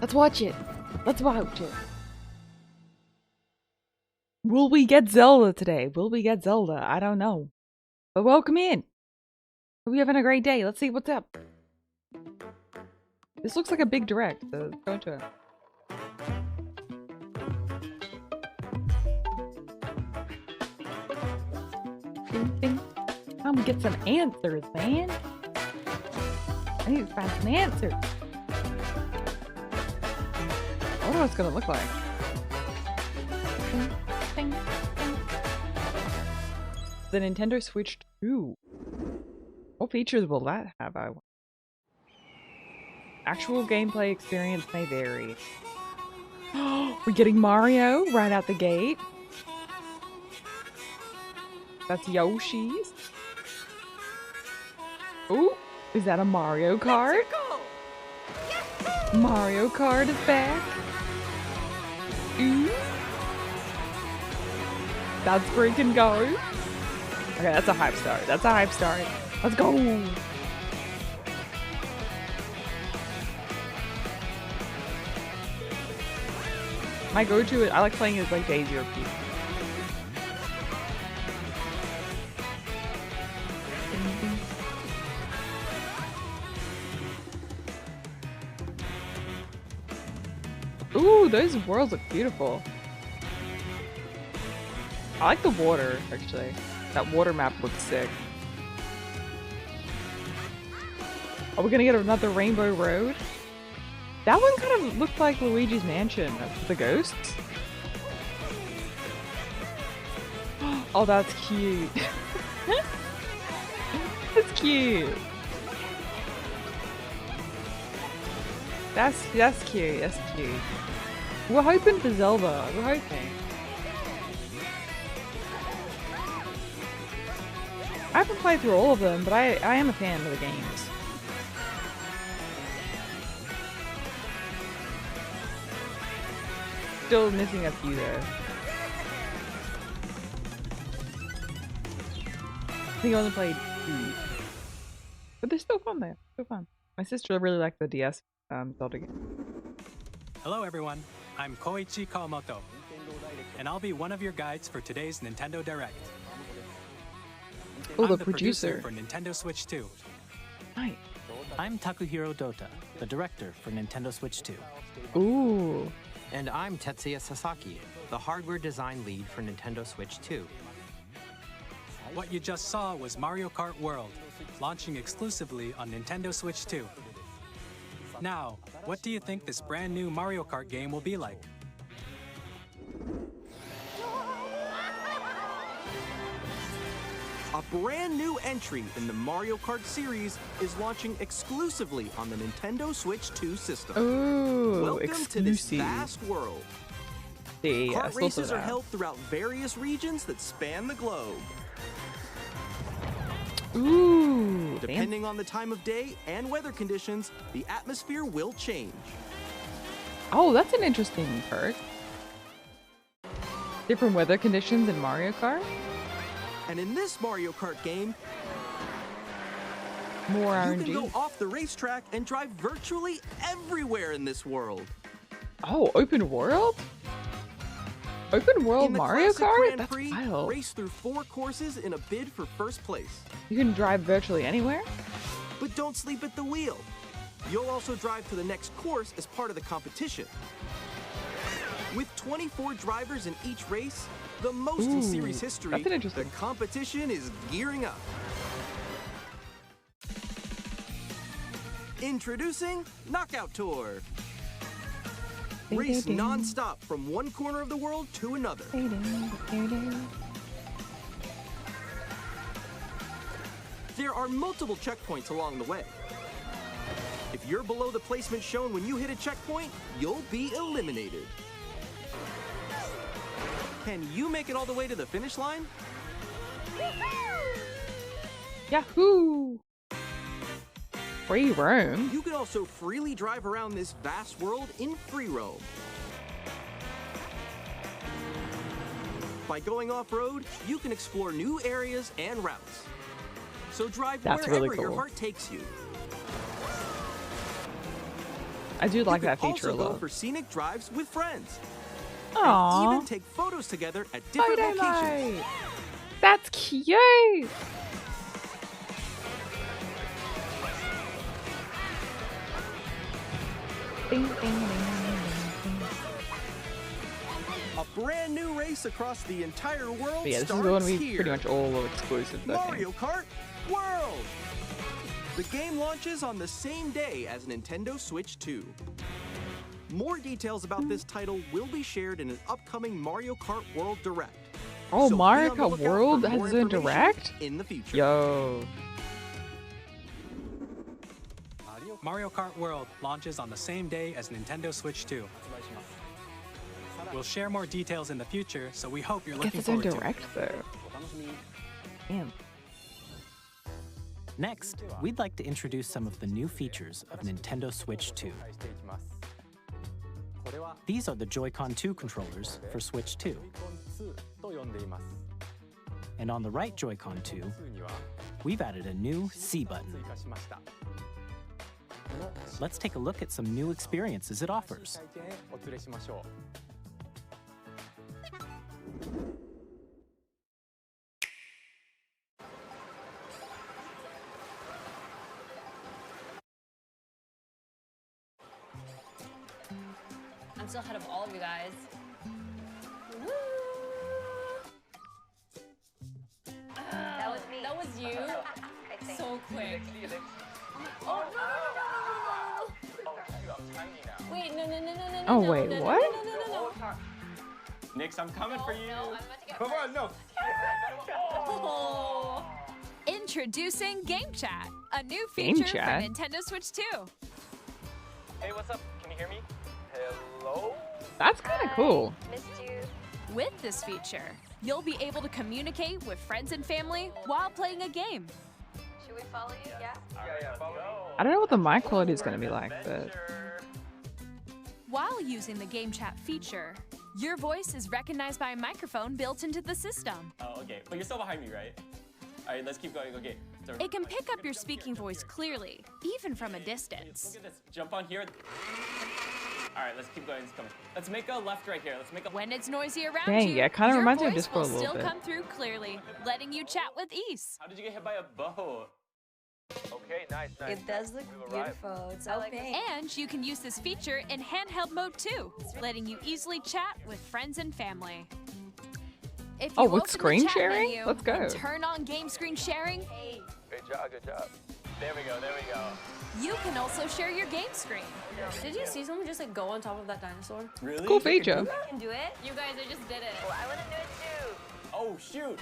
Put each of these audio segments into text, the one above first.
Let's watch it. Let's watch it. Will we get Zelda today? Will we get Zelda? I don't know. But welcome in. Are we having a great day? Let's see what's up. This looks like a big direct, so let's go into it. Ding, ding. Time to get some answers, man. I need to find some answers. I wonder what it's gonna look like. Ding, ding, ding. The Nintendo Switch 2. What features will that have? I wonder. Actual gameplay experience may vary. We're getting Mario right out the gate. That's Yoshi's. Ooh, is that a Mario Kart? Mario Kart is back. Ooh. That's freaking go. Okay, that's a hype start. That's a hype start. Let's go. My go-to is I like playing as like Daisy or Peach. Ooh, those worlds look beautiful. I like the water, actually. That water map looks sick. Are we gonna get another Rainbow Road? That one kind of looked like Luigi's Mansion. The ghosts? Oh, that's cute. That's cute. That's cute. That's cute. We're hoping for Zelda. We're hoping. I haven't played through all of them, but I am a fan of the games. Still missing a few though. I think I only played 2. But they're still fun though. Still fun. My sister really liked the DS Zelda game. Hello everyone, I'm Koichi Kawamoto, and I'll be one of your guides for today's Nintendo Direct. Oh, I'm the the producer for Nintendo Switch 2. Hi. I'm Takuhiro Dota, the director for Nintendo Switch 2. Ooh. And I'm Tetsuya Sasaki, the hardware design lead for Nintendo Switch 2. What you just saw was Mario Kart World, launching exclusively on Nintendo Switch 2. Now, what do you think this brand new Mario Kart game will be like? A brand new entry in the Mario Kart series is launching exclusively on the Nintendo Switch 2 system. Ooh, Welcome to this vast world. Yeah, Kart races are held throughout various regions that span the globe. Ooh. Depending on the time of day and weather conditions, the atmosphere will change. Oh, that's an interesting perk. Different weather conditions in Mario Kart? And in this Mario Kart game, More you RNG. can go off the racetrack and drive virtually everywhere in this world. Oh, open world? Open world In the Mario classic Kart? Grand That's Prix, wild. race through 4 courses in a bid for first place. You can drive virtually anywhere? But don't sleep at the wheel. You'll also drive to the next course as part of the competition. With 24 drivers in each race, the most in series history, that's an interesting. the competition is gearing up. Introducing Knockout Tour. Race non-stop from one corner of the world to another. There are multiple checkpoints along the way. If you're below the placement shown when you hit a checkpoint, you'll be eliminated. Can you make it all the way to the finish line? Yahoo! Free roam? You can also freely drive around this vast world in free roam. By going off-road, you can explore new areas and routes. So drive That's wherever really your cool. heart takes you. I do like you that can feature a also go lot. for scenic drives with friends. Aww. And even take photos together at different Photo locations. mode. That's cute. Ding, ding, ding, ding, ding. A brand new race across the entire world But yeah, this is starts going to be here. pretty much all exclusive. I Mario think. Kart World! The game launches on the same day as Nintendo Switch 2. More details about this title will be shared in an upcoming Mario Kart World Direct. Oh, So be Mario on the Kart lookout World for has more its own information direct? in the future. Yo. Mario Kart World launches on the same day as Nintendo Switch 2. We'll share more details in the future, so we hope you're Gets looking its own forward to it. direct though. Damn. Next, we'd like to introduce some of the new features of Nintendo Switch 2. These are the Joy-Con 2 controllers for Switch 2. And on the right Joy-Con 2, we've added a new C button. Let's take a look at some new experiences it offers. I'm still ahead of all of you guys. Woo! That was me. That was you? I think. So quick. Oh, no! Wait, no. Oh, wait, no, what? No. Nix, I'm coming for you. No, I'm about to get Come on, no. Oh. Introducing Game Chat, a new Game feature Chat? for Nintendo Switch 2. Hey, what's up? Can you hear me? Hello? That's kind of cool. Missed you. With this feature, you'll be able to communicate with friends and family while playing a game. Should we follow you? Yeah. Yeah, follow me. I don't know what the mic quality is going to be like, but While using the Game Chat feature, your voice is recognized by a microphone built into the system. Oh, okay. But you're still behind me, right? All right, let's keep going. Okay. So, It can pick up your speaking voice clearly, even from a distance. look at this. Jump on here. All right, let's keep going. Let's make a left right here. Let's make a. When it's noisy around Dang, you, yeah, it kinda your reminds me of voice Discord a will little still bit. come through clearly, letting you chat with ease. How did you get hit by a boat? Okay, nice. It does look beautiful. It's so pink. And you can use this feature in handheld mode too, letting you easily chat with friends and family. If you Oh, with open the screen chat sharing? menu Let's go. and turn on game screen sharing, Good job, good job. There we go, there we go. you can also share your game screen. Did you see someone just like go on top of that dinosaur? Really? cool feature. I can do it. You guys, I just did it. Oh, I want to do it too. Oh, shoot.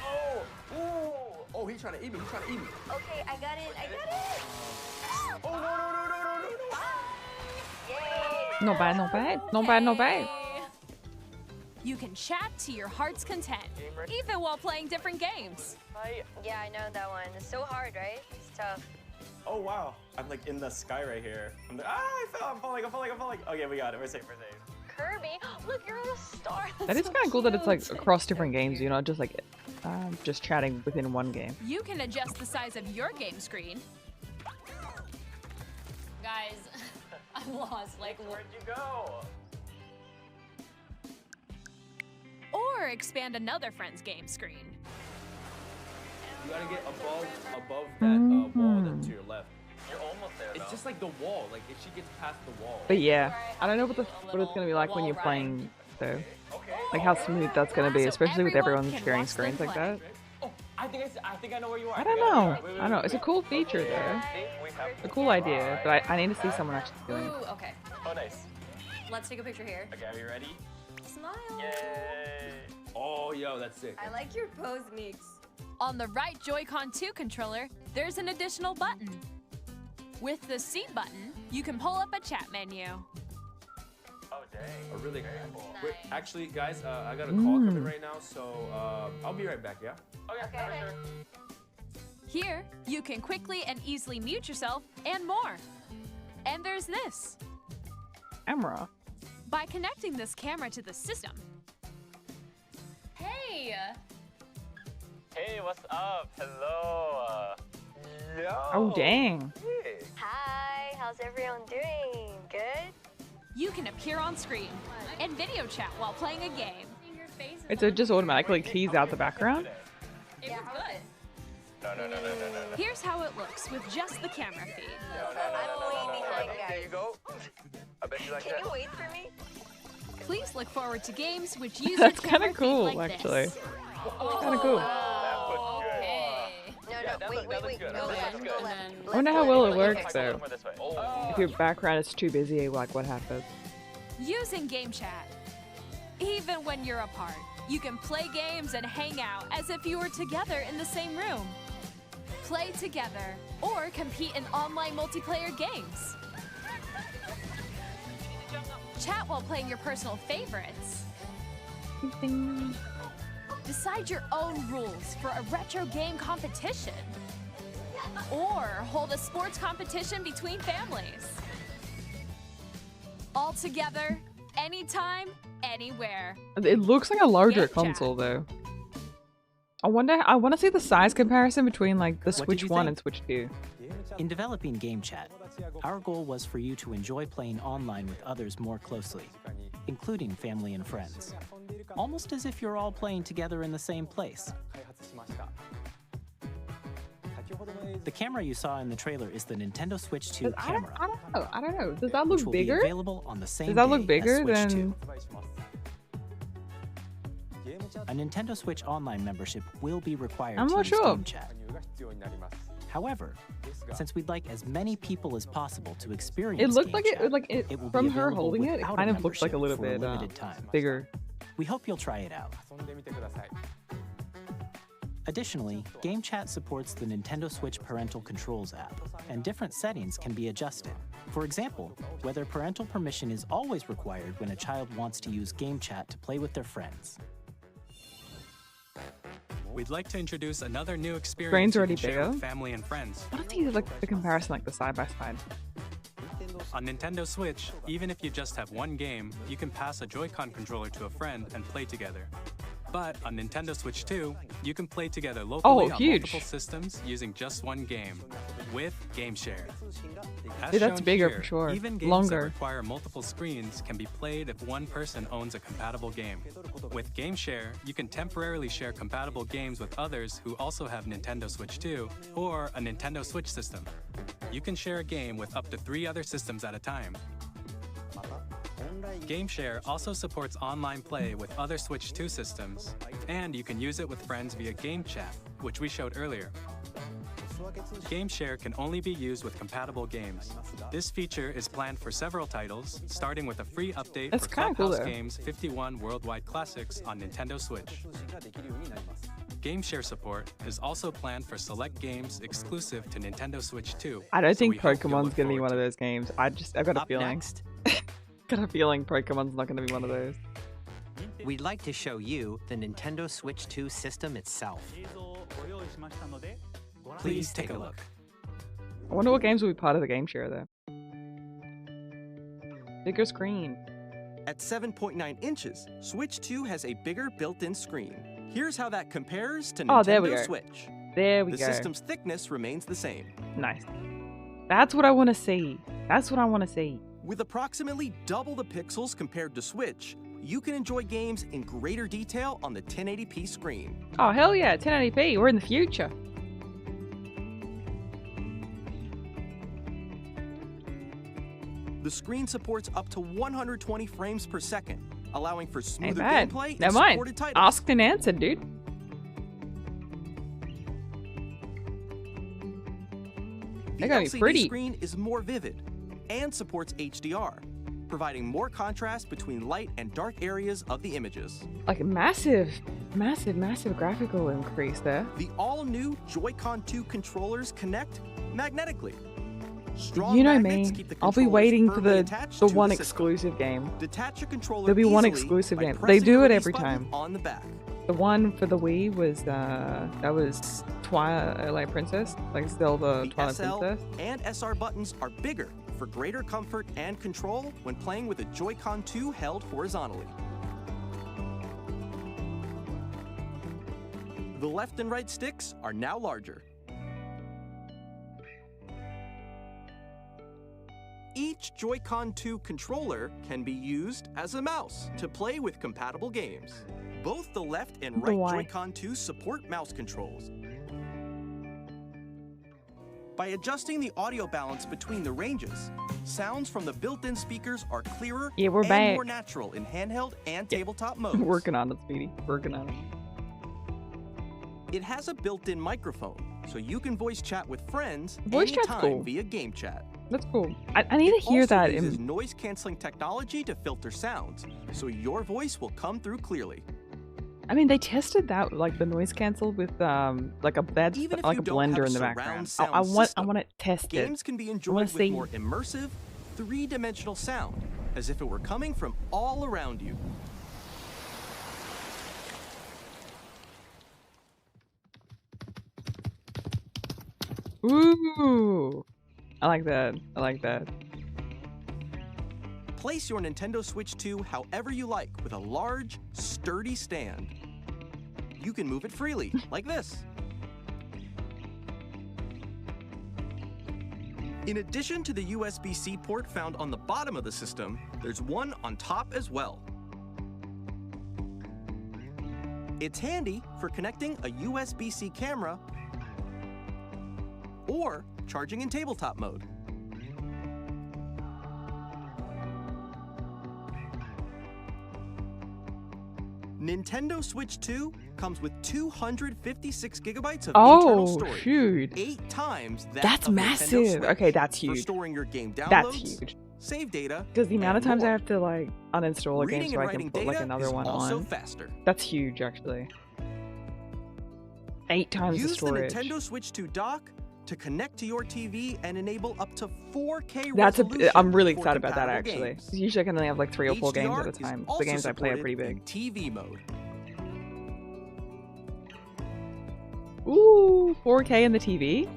Oh, ooh. Oh, he's trying to eat me. He's trying to eat me. Okay, I got it. I got it. Oh, no. Yay. Not bad, not bad. Not bad, not bad. You can chat to your heart's content, even while playing different games. Yeah, I know that one. It's so hard, right? It's tough. Oh, wow. I'm like in the sky right here. I'm like, I fell. I'm falling. Okay, we got it. We're safe. Kirby, look, you're on a star. That is kind of cool that it's like across different games. You're not just like just chatting within one game. You can adjust the size of your game screen, Guys, I'm lost. Like, Where'd you go? or expand another friend's game screen. You gotta get above that wall that's to your left. You're almost there, It's just like the wall. Like if she gets past the wall. But yeah, I don't know what it's gonna be like when you're playing though. Like how smooth that's gonna be, So especially with everyone everyone can sharing watch them screens like play. that. Oh, I think I know where you are. I don't know. I don't know. It's a cool feature though. I think we have A cool idea, but I need to see someone actually doing it. ooh, okay. Oh, nice. Let's take a picture here. Okay, are you ready? Smile. Yay. Oh, yo, that's sick. I like your pose, Meeks. On the right Joy-Con 2 controller, there's an additional button. With the C button, you can pull up a chat menu. Oh, dang. Oh, really? Nice. Wait, actually, guys, I got a call coming right now, so I'll be right back. Yeah. Okay, Okay. for sure. Here, you can quickly and easily mute yourself and more. And there's this. Camera. By connecting this camera to the system, Hey! Hey, what's up? Hello. Yo. Oh dang. Hey. Hi, how's everyone doing? Good? you can appear on screen and video chat while playing a game. Wait, so it just automatically keys out the background? It was good. Here's how it looks with just the camera feed. I'm way behind, guys. There you go. I bet you like Can that. you wait for me? Please look forward to games which use That's your camera kind of cool, feed like actually. this. Kind of cool. Okay. No, wait. Go left. Go left. I wonder how well it works Go though. somewhere this way. If your background is too busy, like what happens? Using game chat. Even when you're apart, you can play games and hang out as if you were together in the same room. Play together or compete in online multiplayer games. Chat while playing your personal favorites. Decide your own rules for a retro game competition. Or hold a sports competition between families. All together, anytime, anywhere. It looks like a larger Game chat. console though. I want to see the size comparison between like the What did Switch you 1 think? and Switch 2. In developing Game Chat, our goal was for you to enjoy playing online with others more closely, including family and friends. Almost as if you're all playing together in the same place. The camera you saw in the trailer is the Nintendo Switch 2 camera, I don't know. Does that which look will bigger? be available on the same Does that day look as bigger Switch than 2. A Nintendo Switch Online membership will be required I'm to not use sure. Game Chat. However, since we'd like as many people as possible to experience It looked Game like Chat, it will be from her available holding it. It without kind of looks like a membership little for bit limited time. bigger. We hope you'll try it out. Additionally, Game Chat supports the Nintendo Switch Parental Controls app, and different settings can be adjusted. For example, whether parental permission is always required when a child wants to use Game Chat to play with their friends. We'd like to introduce another new Screen's experience you already can share with bigger. family and friends. I want to see like the comparison, like the side by side. On Nintendo Switch, even if you just have one game, you can pass a Joy-Con controller to a friend and play together. But on Nintendo Switch 2, you can play together locally on huge. multiple systems using just one game, with Game Share. As Dude, that's shown bigger here, for sure. Even games Longer. that require multiple screens can be played if one person owns a compatible game. With Game Share, you can temporarily share compatible games with others who also have Nintendo Switch 2 or a Nintendo Switch system. You can share a game with up to 3 other systems at a time. Game Share also supports online play with other Switch 2 systems, and you can use it with friends via Game Chat, which we showed earlier. Game Share can only be used with compatible games. This feature is planned for several titles, starting with a free update That's for kinda cool, Clubhouse though. Games 51 Worldwide Classics on Nintendo Switch. Game Share support is also planned for select games exclusive to Nintendo Switch 2. I don't so think we hope you'll Pokemon's look gonna be forward one to of it. those games. I've got a Up feeling. next, Got a feeling Pokemon's not gonna be one of those. we'd like to show you the Nintendo Switch 2 system itself. Please take a look. I wonder what games will be part of the Game Share though. Bigger screen. At 7.9 inches, Switch 2 has a bigger built-in screen. Here's how that compares to Oh, there we Nintendo go. Switch. There we The go. system's thickness remains the same. Nice. That's what I want to see. That's what I want to see. With approximately double the pixels compared to Switch, you can enjoy games in greater detail on the 1080p screen. Oh hell yeah, 1080p. We're in the future. The screen supports up to 120 frames per second, allowing for Ain't smoother bad. gameplay in Never mind. supported titles. Asked and answered, dude. The They're gonna be LCD pretty. screen is more vivid and supports HDR, providing more contrast between light and dark areas of the images. Like a massive graphical increase there. The all-new Joy-Con 2 controllers connect magnetically. Strong You know magnets me. keep the I'll be controllers waiting for firmly the attached the to one system. exclusive game. Detach your controller There'll be one easily exclusive by game. They pressing do the it release every button time. on the back. The one for the Wii was Twilight Princess, like Zelda The Twilight SL Princess. and SR buttons are bigger for greater comfort and control when playing with a Joy-Con 2 held horizontally. The left and right sticks are now larger. each Joy-Con 2 controller can be used as a mouse to play with compatible games. Both the left and right Joy-Con 2 support mouse controls. By adjusting the audio balance between the ranges, sounds from the built-in speakers are clearer and more natural in handheld and tabletop modes. Working on it, Speedy. Working on it. It has a built-in microphone, so you can voice chat with friends Chat's cool. via game chat. That's cool. I need to hear that. It also uses noise-canceling technology to filter sounds, so your voice will come through clearly. I mean, they tested that, like the noise cancel with like a blender in the background. I want to test it. Games can be enjoyed with more immersive, three-dimensional sound, as if it were coming from all around you. Ooh, I like that. I like that. Place your Nintendo Switch 2 however you like with a large, sturdy stand. You can move it freely, like this. In addition to the USB-C port found on the bottom of the system, there's one on top as well. It's handy for connecting a USB-C camera or charging in tabletop mode. Nintendo Switch 2 comes with 256 gigabytes of internal storage. Shoot. 8 times that That's of massive. Nintendo Switch. Okay, that's huge. For storing your game downloads, That's huge. Save data, Because the amount of times more. I have to like uninstall a game Reading so and I can writing put like data another is one also on. faster. That's huge, actually. 8 times the Use the storage. Nintendo Switch 2 dock to connect to your TV and enable up to 4K That's resolution. I'm really for excited about that, compatible actually. games. Usually I can only have like 3 or 4 games HDR at a is time. also The games I play are pretty supported big. in TV mode. Ooh, 4K in the TV?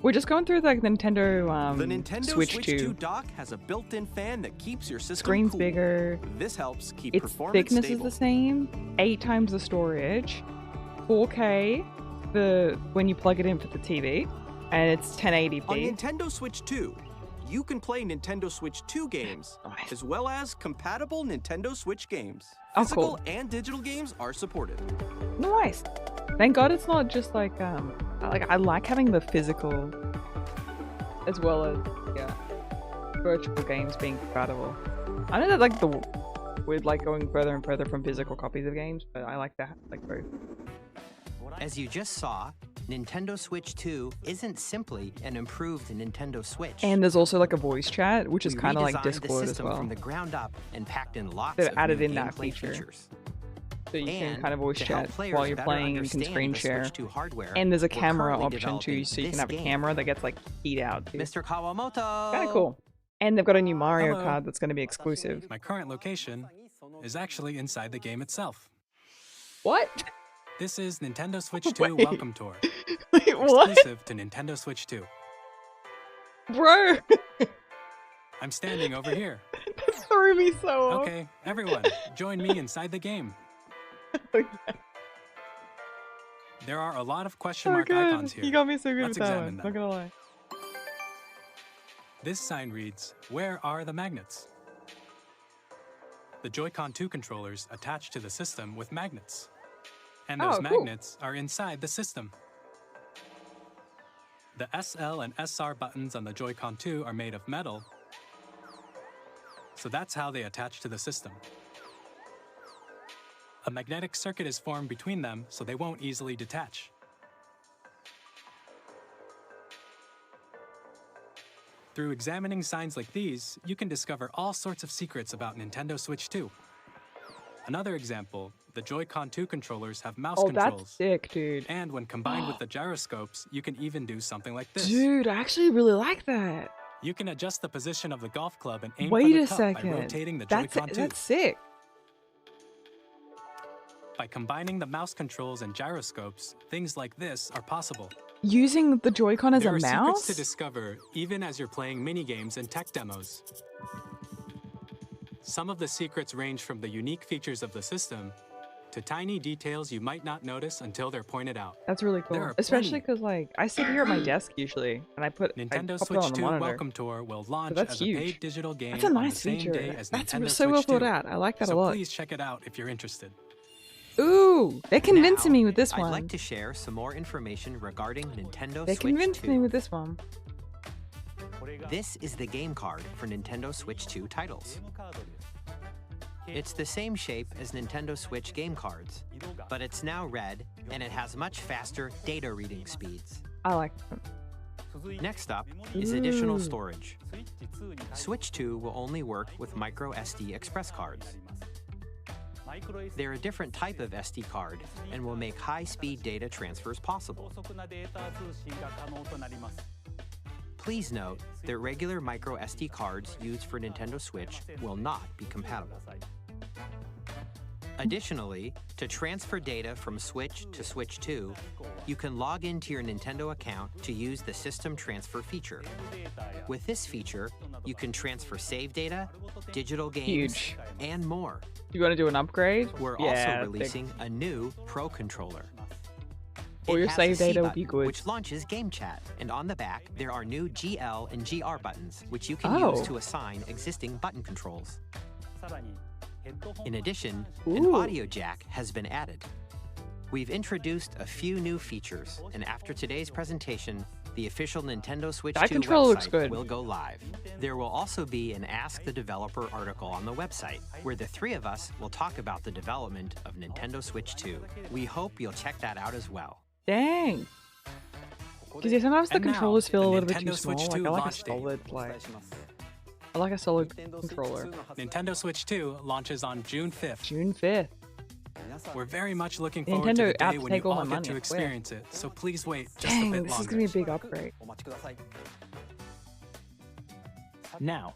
We're just going through like the Nintendo, The Nintendo Switch 2. 2 dock has a built-in fan that keeps your system Screen's cool. bigger. This helps keep Its performance thickness stable. is the same. 8 times the storage. 4K when you plug it in for the TV. And it's 1080p. On Nintendo Switch 2, you can play Nintendo Switch 2 games, as well as compatible Nintendo Switch games. Oh, Physical cool. and digital games are supported. Nice. Thank God it's not just like I like having the physical as well as virtual games being compatible. I know that like we're like going further and further from physical copies of games, but I like that like both. As you just saw, Nintendo Switch 2 isn't simply an improved Nintendo Switch. And there's also like a voice chat, which is We kind of like redesigned Discord the as system well. from the ground up and packed in lots They've of added new in that gameplay feature. features. So you can And kind of voice to help chat players while you're better playing, you can understand screen the share. Switch 2 hardware, And there's a we're camera currently option too, developing so you can this have a game. camera that gets like keyed out too. Mr. Kawamoto! Kind of cool. And they've got a new Mario Hello. card that's going to be exclusive. My current location is actually inside the game itself. What? This is Nintendo Switch 2 Wait. Welcome Tour, Wait, what? exclusive to Nintendo Switch 2. Bro! I'm standing over here. That threw me so off. Okay, everyone, join me inside the game. There are a lot of question mark icons here. You got me so good Let's with that examine one. them. Not gonna lie. This sign reads, "Where are the magnets?" The Joy-Con 2 controllers attach to the system with magnets. And those Oh, cool. magnets are inside the system. The SL and SR buttons on the Joy-Con 2 are made of metal, so that's how they attach to the system. A magnetic circuit is formed between them, so they won't easily detach. Through examining signs like these, you can discover all sorts of secrets about Nintendo Switch 2. Another example, the Joy-Con 2 controllers have mouse Oh, controls. that's sick, dude. And when combined with the gyroscopes, you can even do something like this. Dude, I actually really like that. You can adjust the position of the golf club and aim Wait for the a cup second. by rotating the That's Joy-Con 2. that's sick. By combining the mouse controls and gyroscopes, things like this are possible. Using the Joy-Con as There a are secrets mouse? to discover even as you're playing minigames and tech demos. Some of the secrets range from the unique features of the system to tiny details you might not notice until they're pointed out. That's really There cool. are Especially plenty. because like I sit here at my desk usually, and I pop Nintendo it Switch on the 2 monitor. Welcome Tour will launch that's as a huge. paid digital game That's a on the nice same feature. day as That's Nintendo so Switch well 2. thought out. I like that so a lot. Please check it out if you're interested. Ooh, they're convincing Now, me with this I'd one. like to share some more information regarding Nintendo They Switch convinced 2. me with this one. This is the game card for Nintendo Switch 2 titles. It's the same shape as Nintendo Switch game cards, but it's now red and it has much faster data reading speeds. I like them. Next up is additional Ooh. storage. Switch 2 will only work with micro SD express cards. They're a different type of SD card and will make high-speed data transfers possible. Please note that regular micro SD cards used for Nintendo Switch will not be compatible. Additionally, to transfer data from Switch to Switch 2, you can log into your Nintendo account to use the System Transfer feature. With this feature, you can transfer save data, digital games, Huge. and more. You want to do an upgrade? We're Yeah, also releasing a new Pro Controller. Or It your has save a C data would be button, good. which launches Game Chat, and on the back there are new GL and GR buttons, which you can Oh. use to assign existing button controls. In addition, an Ooh. audio jack has been added. We've introduced a few new features, and after today's presentation, the official Nintendo Switch That 2 controller website looks good. will go live. There will also be an Ask the Developer article on the website, where the three of us will talk about the development of Nintendo Switch 2. We hope you'll check that out as well. Dang. Because yeah, sometimes the And now, controllers feel a the little bit Nintendo too small. Switch Like 2 I like a launch date. solid, I like a solid controller. Nintendo Switch 2 launches on June 5th. June 5th. We're very much looking forward to Nintendo the out day to when take you all all my get money, to I experience it, so please wait just a Dang, bit this is longer. gonna be a big upgrade. Now,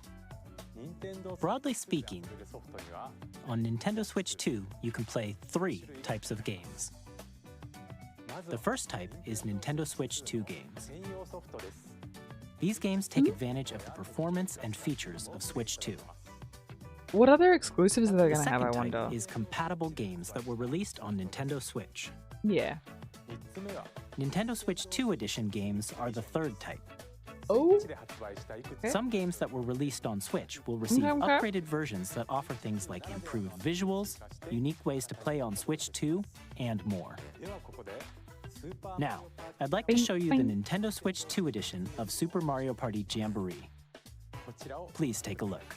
broadly speaking, on Nintendo Switch 2, you can play 3 types of games. The first type is Nintendo Switch 2 games. These games take advantage of the performance and features of Switch 2. What other exclusives are they The gonna have, I second wonder? type is compatible games that were released on Nintendo Switch. Yeah. Nintendo Switch 2 Edition games are the third type. Oh. Some games that were released on Switch will receive Okay. upgraded versions that offer things like improved visuals, unique ways to play on Switch 2, and more. Now, I'd like to show you the Nintendo Switch 2 edition of Super Mario Party Jamboree. Please take a look.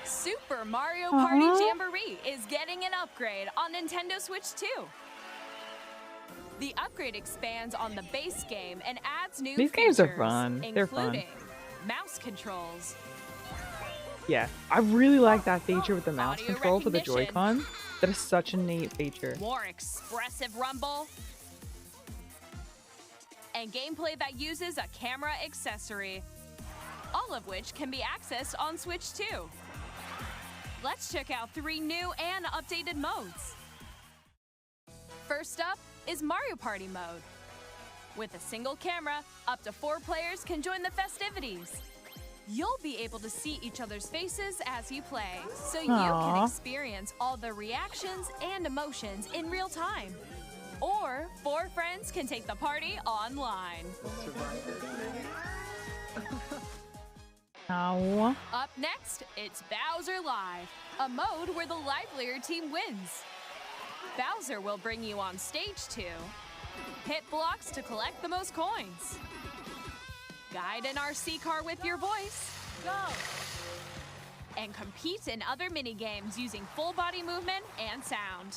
Super Mario Party Jamboree is getting an upgrade on Nintendo Switch 2. The upgrade expands on the base game and adds new These games are features, fun. They're fun. including mouse controls, Yeah. I really like that feature with the mouse Audio control for the recognition. Joy-Con. That is such a neat feature. more expressive rumble, and gameplay that uses a camera accessory, all of which can be accessed on Switch 2. Let's check out 3 new and updated modes. First up is Mario Party mode. With a single camera, up to 4 players can join the festivities. You'll be able to see each other's faces as you play, so you can Aw. experience all the reactions and emotions in real time. Or 4 friends can take the party online. Ow. Up next, it's Bowser Live, a mode where the livelier team wins. Bowser will bring you on stage to hit blocks to collect the most coins, guide an RC car with your voice, go, and compete in other mini-games using full body movement and sound.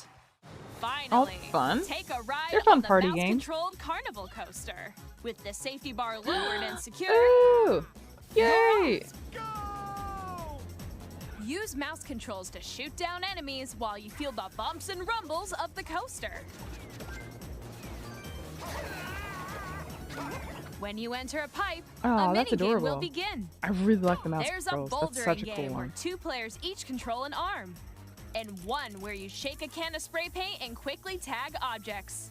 Finally, fun. take a ride They're fun on the party mouse-controlled carnival coaster. With the safety bar lowered and secured, Ooh. Yay. use mouse controls to shoot down enemies while you feel the bumps and rumbles of the coaster. When you enter a pipe, Oh, a that's minigame will adorable. begin. I really like the mouse There's a controls. That's bouldering such a game cool where one. 2 players each control an arm, and one where you shake a can of spray paint and quickly tag objects.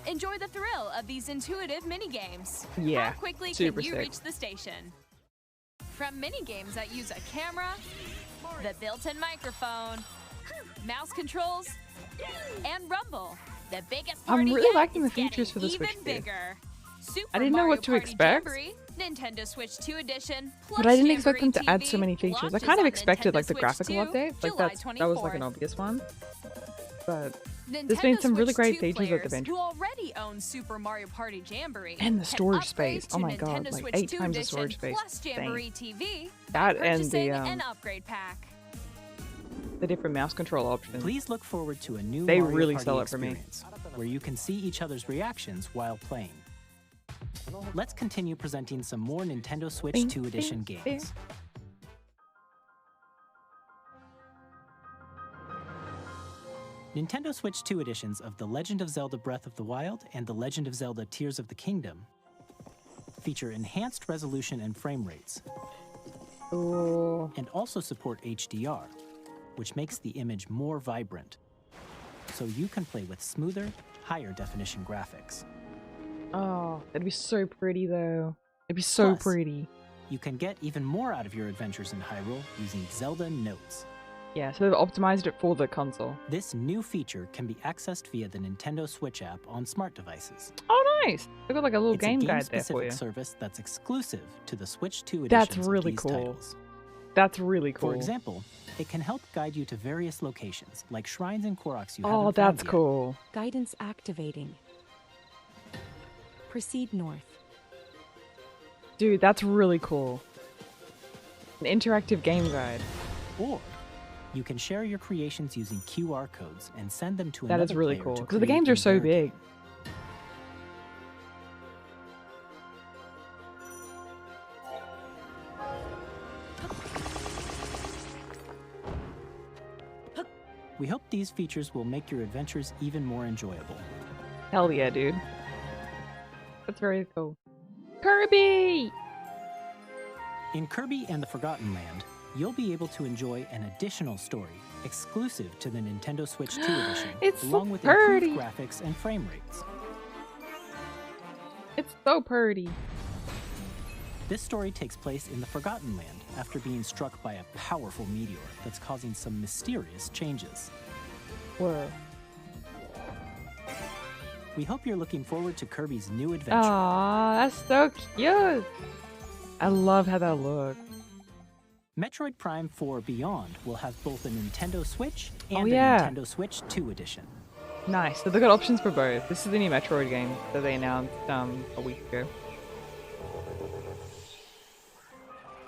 Enjoy the thrill of these intuitive mini-games. Yeah, How quickly super can you sick. reach the station? From mini games that use a camera, the built-in microphone, mouse controls, and rumble, the biggest party I'm really yet liking the is getting features for the Switch even 2. bigger. Super I didn't know Mario what to Party expect. Jamboree, Nintendo Switch 2 edition, But I didn't expect them Jamboree to add so TV many features. I launches kind of on expected Nintendo like the Switch graphical 2, update. Like July that was like an 24th. obvious one. But there's Nintendo been some really Switch great 2 features at the players bench. who already own Super Mario Party Jamboree And the can storage upgrade space. to Oh my god, Nintendo like Switch 8 2 times the edition storage space. plus Jamboree TV That by and purchasing the an upgrade pack. the different mouse control options. Please look forward to a new They Mario really Party sell it for me. experience, where you can see each other's reactions while playing. Let's continue presenting some more Nintendo Switch Bing, 2 edition bing, games. Nintendo Switch 2 editions of The Legend of Zelda Breath of the Wild and The Legend of Zelda Tears of the Kingdom feature enhanced resolution and frame rates, Ooh. and also support HDR, which makes the image more vibrant, so you can play with smoother, higher definition graphics. Oh, that'd be so pretty though. It'd be so Plus, pretty. You can get even more out of your adventures in Hyrule using Zelda Notes. Yeah, so they've optimized it for the console. This new feature can be accessed via the Nintendo Switch app on smart devices. Oh, nice! They've got like a little It's game a guide there for game-specific you. service that's exclusive to the Switch 2 editions That's of really these cool. titles. That's really cool. For example, it can help guide you to various locations, like shrines and Koroks you haven't Oh, found that's yet. cool. Guidance activating. Proceed north. Dude, that's really cool. An interactive game guide. Or you can share your creations using QR codes and send them to That another is really player cool. to Because the create games are in so their big. game. We hope these features will make your adventures even more enjoyable. Hell yeah, dude. That's very cool. Kirby! In Kirby and the Forgotten Land, you'll be able to enjoy an additional story exclusive to the Nintendo Switch 2 edition, It's so along with pretty. improved graphics and frame rates. It's so pretty. This story takes place in the Forgotten Land after being struck by a powerful meteor that's causing some mysterious changes. Whoa. We hope you're looking forward to Kirby's new adventure. Aw, that's so cute. I love how that looks. Metroid Prime 4 Beyond will have both a Nintendo Switch and Oh, yeah. a Nintendo Switch 2 edition. Nice. So they've got options for both. This is the new Metroid game that they announced a week ago.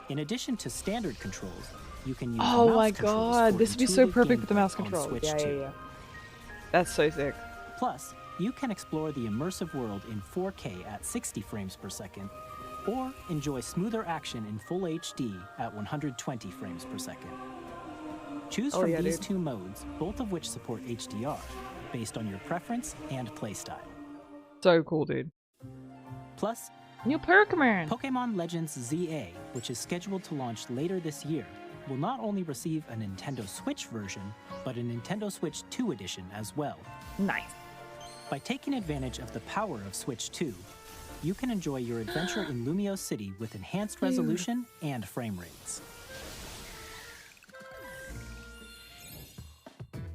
In addition to standard controls, you can use Oh mouse my controls god, for this would be so intuitive perfect with the gameplay mouse on control. Switch Yeah, 2. yeah, yeah. That's so sick. Plus, you can explore the immersive world in 4K at 60 frames per second, or enjoy smoother action in full HD at 120 frames per second. Choose Oh, from yeah, these dude. two modes, both of which support HDR, based on your preference and playstyle. So cool, dude. Plus, New Pokemon! Pokemon Legends ZA, which is scheduled to launch later this year, will not only receive a Nintendo Switch version, but a Nintendo Switch 2 edition as well. Nice. By taking advantage of the power of Switch 2, you can enjoy your adventure in Lumio City with enhanced resolution and frame rates.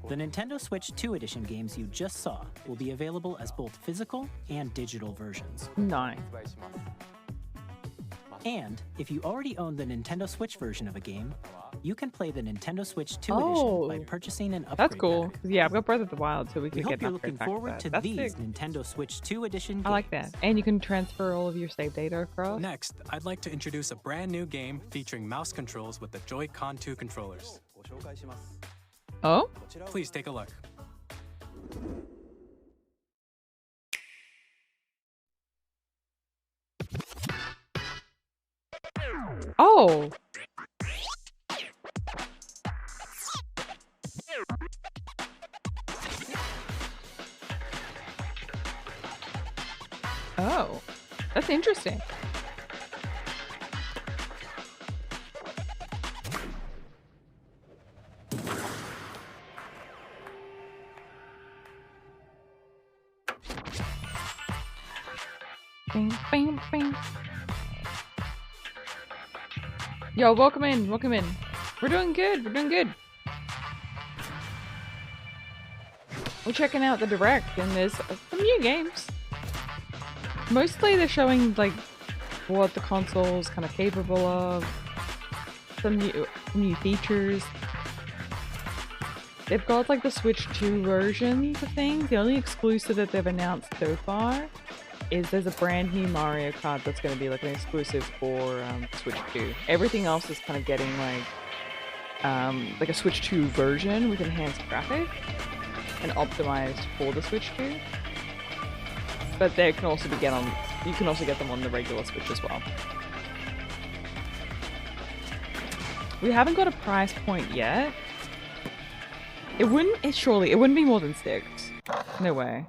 The Nintendo Switch 2 edition games you just saw will be available as both physical and digital versions. Nice. And if you already own the Nintendo Switch version of a game, you can play the Nintendo Switch 2 Oh. edition by purchasing an upgrade That's cool. pack. 'Cause, yeah, I've got Breath of the Wild, so we We could hope get you're an upgrade looking pack for forward that. to That's these sick. Nintendo Switch 2 edition games. I like that. And you can transfer all of your save data across. Next, I'd like to introduce a brand new game featuring mouse controls with the Joy-Con 2 controllers. Oh? Please take a look. Oh! Oh, that's interesting. Bing, bing, bing. Yo, welcome in, welcome in. We're doing good, we're doing good. We're checking out the Direct, and there's some new games. Mostly they're showing like what the console's kind of capable of. Some new features. They've got like the Switch 2 versions of things. The only exclusive that they've announced so far is there's a brand new Mario Kart that's going to be like an exclusive for Switch 2. Everything else is kind of getting like a Switch 2 version with enhanced graphics and optimized for the Switch 2. But they can also be you can also get them on the regular Switch as well. We haven't got a price point yet. It wouldn't be more than 6. No way.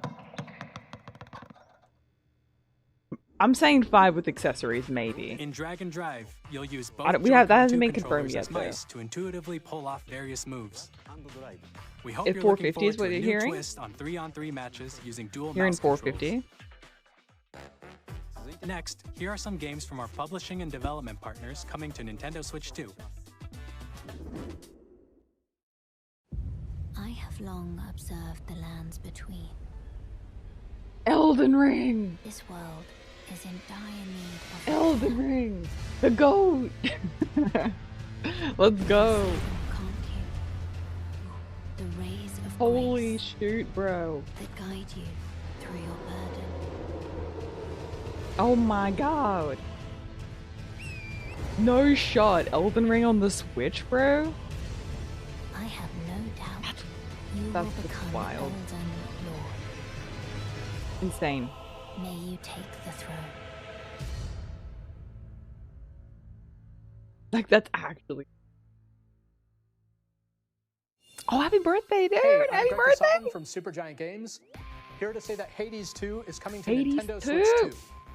I'm saying 5 with accessories, maybe. In Drag and Drive, you'll use both that hasn't been confirmed yet, though. to intuitively pull off various moves. We hope If you're 450 looking is what forward to a you're new hearing? twist on 3-on-3 matches using dual You're in mouse 450. controls. Next, here are some games from our publishing and development partners coming to Nintendo Switch 2. I have long observed the lands between. Elden Ring! This world is in dire need of Elden Ring! The GOAT! Let's go! the rays of Holy grace shoot, bro. that guide you through your burden. Oh my god. No shot. Elden Ring on the Switch, bro? I have no doubt you That's will just become wild. Elden Lord. Insane. May you take the throne. Like, that's actually... Oh, happy birthday, dude! Hey, I'm happy Greg birthday! Kasavin from Supergiant Games. Here to say that Hades 2 is coming to Hades Nintendo 2? Switch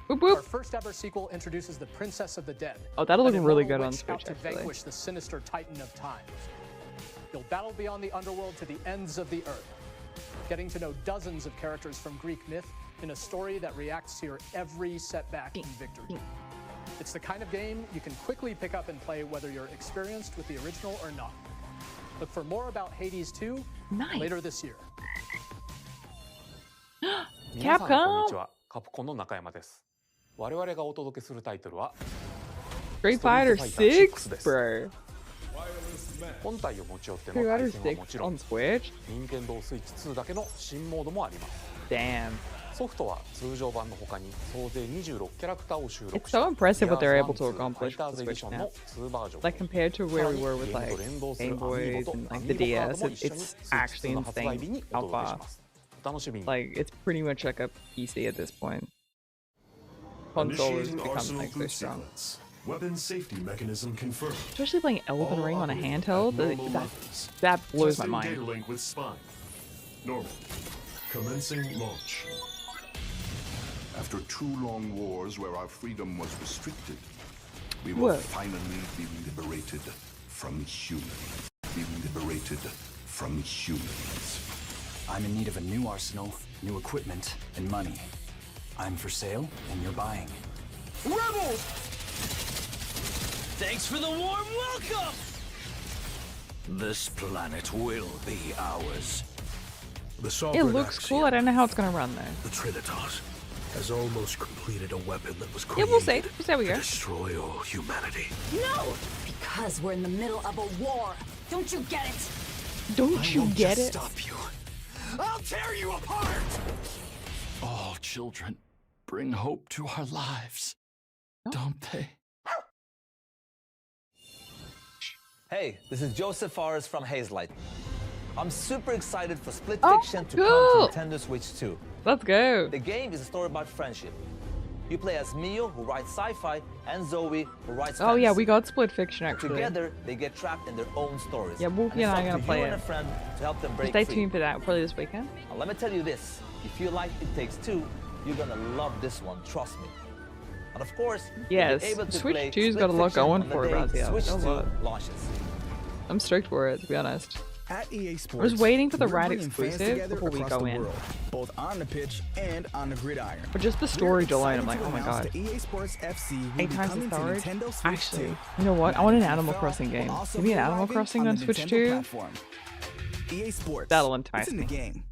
2. Boop, boop. Our first ever sequel introduces the Princess of the Dead. Oh, that'll look an really immortal good on witch Switch, out to actually. vanquish the sinister Titan of Time. You'll battle beyond the underworld to the ends of the earth, getting to know dozens of characters from Greek myth in a story that reacts to your every setback and victory. It's the kind of game you can quickly pick up and play whether you're experienced with the original or not. Look for more about Hades 2 later this year. Capcom! カプコンの中山です。我々がお届けするタイトルは Street Fighter 6, bro. 本体を持ち寄っての Street 対 Fighter 戦はもち 6ろん on Switch? 任天堂スイッチ2だけの新モードもあります。 Damn. ソフトは通常版の他に総勢26キャラクターを収録 It's so impressive what they're able to ファ accomplish イター with ズ the エディシ Switch ョン now. の2バージョン Like compared to where we were with さら like にゲームと連動す Game るアミー Boys ボと and ア like ミ the ーボカー DS. ドも一緒に It's スイッチ actually 2の発売日 insane にお how 届けし fast. ます。お楽しみに。 Like, it's pretty much like a PC at this point. Console has Initiating become arsenal like so boot strong. sequence. Weapon safety mechanism confirmed. Especially playing Elden All Ring on a operate handheld, at normal levels. that blows my Testing mind. data link with spine. Normal. Commencing launch. After 2 long wars where our freedom was restricted, we Whoa. will finally be liberated from humans. Be liberated from humans. I'm in need of a new arsenal, new equipment, and money. I'm for sale, and you're buying. Rebels! Thanks for the warm welcome! This planet will be ours. The It Sovereign looks Axiom, cool. I don't know how it's gonna run though. the Trinitas, has almost completed a weapon that was Yeah, created we'll see. We'll see how we to go. destroy all humanity. No! Because we're in the middle of a war. Don't you get it? Don't you won't get just it? Stop you. I'll tear you apart! All children bring hope to our lives, don't they? Hey, this is Joseph Forrest from Hazelight. I'm super excited for Split Oh, Fiction to cool. come to Nintendo Switch 2. Let's go. The game is a story about friendship. You play as Mio, who writes sci-fi, and Zoe, who writes Oh yeah, fantasy. we got Split Fiction actually. Together, they get trapped in their own stories. Yeah, Wolfie and it's I up are gonna to play you it. and a friend to help them break Stay free. tuned for that probably this weekend. Now, let me tell you this. If you like It Takes Two, you're gonna love this one, trust me. And of course, Yes, you'll be able to Switch play 2's Split got a lot Fiction going on the for it, day Razia. Switch Got a 2 lot. launches. I'm stoked for it, to be honest. At EA I was Sports, waiting for the we're right bringing fans exclusive together before we across go the in. world. both on the pitch and on the gridiron. But just the story alone, I'm like, oh my god. The EA Sports FC will 8 be times coming the to storage? Nintendo Switch Actually, 2. you know what? I want an Animal NFL Crossing game. will also Give me an be Animal arriving Crossing on the Switch Nintendo 2. platform. EA Sports. That'll entice It's in me. the game.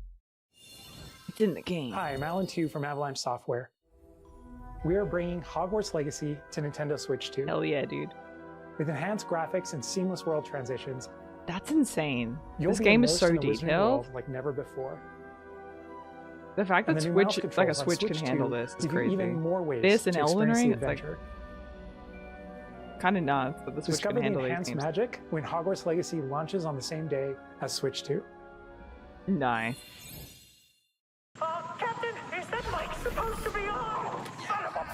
It's in the game. Hi, I'm Alan Tu from Avalanche Software. We are bringing Hogwarts Legacy to Nintendo Switch 2. Hell yeah, dude. With enhanced graphics and seamless world transitions, That's insane. you'll This be game is immersed so in a Wizarding detailed. world like never before. The fact And that the new Switch, mouse like a controls on Switch can Switch handle 2 this is give you crazy. even more ways This and to Elden experience the Ring, it's like adventure. kind of nuts that the Switch Discover can the handle these enhanced games. magic when Hogwarts Legacy launches on the same day as Switch 2. Nice. Captain, is that mic supposed to be on? Son of a...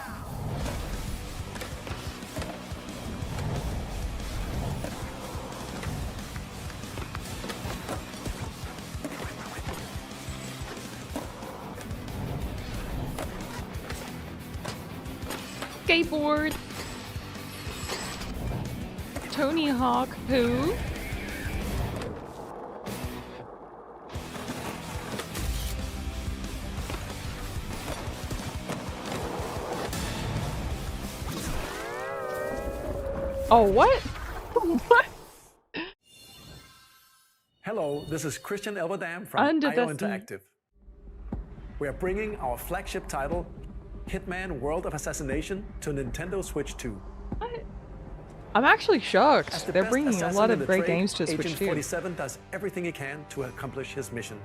Skateboard. Tony Hawk who? Oh, what? What? Hello, this is Christian Elberdam from Under IO the sea. Interactive. We are bringing our flagship title, Hitman World of Assassination, to Nintendo Switch 2. I'm actually As shocked. the They're best bringing a assassin lot in of the great trade, games to Switch Agent 2. 47 does everything he can to accomplish his mission.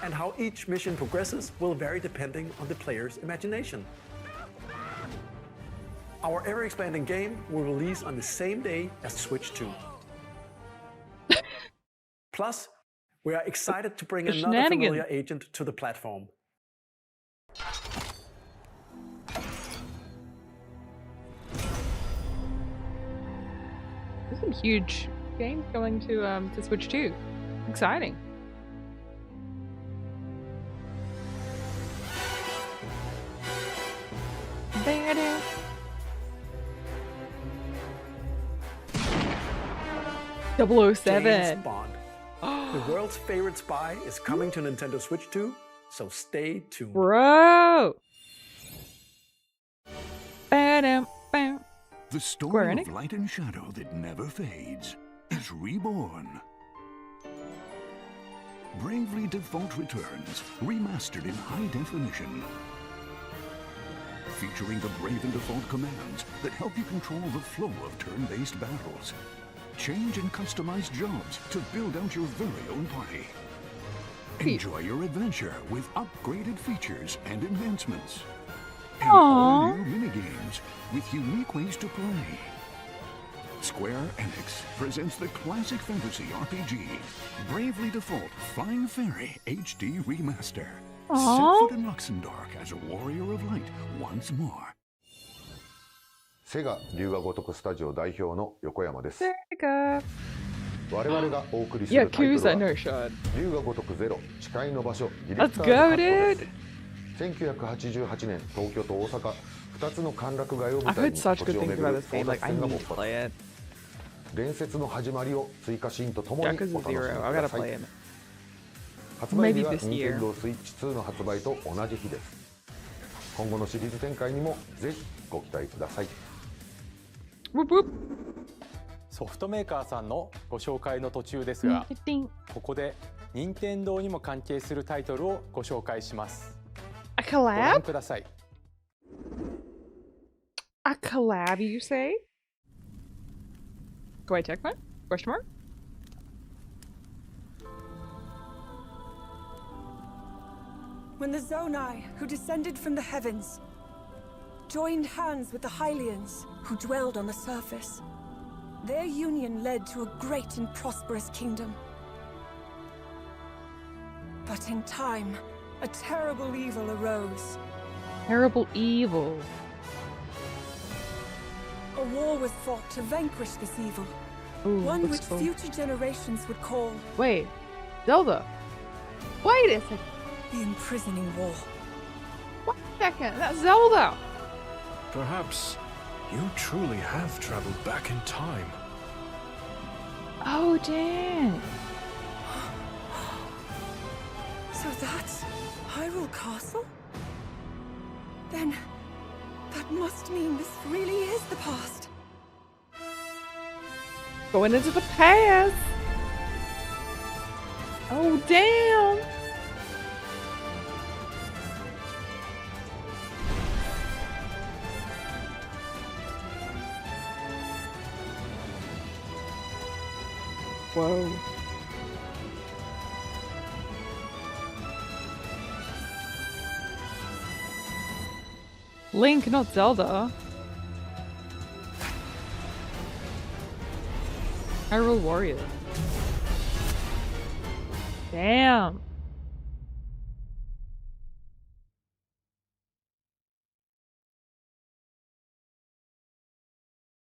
And how each mission progresses will vary depending on the player's imagination. Our ever-expanding game will release on the same day as Switch 2. Plus, we are excited to bring The another shenanigans. familiar agent to the platform. There's some huge games going to Switch 2. Exciting. Bada. James 007. Bond. The world's favorite spy is coming to Nintendo Switch 2, so stay tuned. Bro. Bada. Bam. The Square story Enix? of light and shadow that never fades is reborn. Bravely Default returns, remastered in high definition. Featuring the Brave and Default commands that help you control the flow of turn-based battles. Change and customize jobs to build out your very own party. Enjoy your adventure with upgraded features and enhancements. And all new minigames with unique ways to play. Square Enix presents the classic fantasy RPG, Bravely Default Flying Fairy HD Remaster. Set foot in Luxembourg as a warrior of light once more. セガ龍が如くスタジオ代表の横山です。 Sega. 我々がお送りするタイトル Yakuza は no shot. 龍が如くゼロ誓いの場所ディレ Let's クター go, ズカットで dude. す。1988年東京と大阪2つの歓楽街を I've 舞台 heard に such 土 good 地を things 巡 about る this game. 争奪 Like, I 戦が need 勃 to 発。 play it. 伝説の始まりを追加シーンとともにお楽しみ Yakuza くだ Zero. I さ gotta い play it. 発売日 Maybe は this year. Nintendo Switch 2の発売と同じ日です。今後のシリーズ展開にもぜひご期待ください。 Whoop whoop. ソフトメーカーさんのご紹介の途中ですが、 Ding. ここで任天堂にも関係するタイトルをご紹介します。 A ご覧 collab? ください。 A collab, you say? Go I check one? Question mark? When the Zonai, who descended from the heavens, joined hands with the Hylians, who dwelled on the surface, their union led to a great and prosperous kingdom. But in time, a terrible evil arose. Terrible evil. A war was fought to vanquish this evil. Ooh, One looks which cool. future generations would call Wait. Zelda. Wait a second. the imprisoning war. One second. That's Zelda. Perhaps you truly have traveled back in time. Oh, damn. So that's Hyrule Castle? Then that must mean this really is the past. Going into the past. Oh, damn. Whoa. Link, not Zelda. Hyrule Warrior. Damn.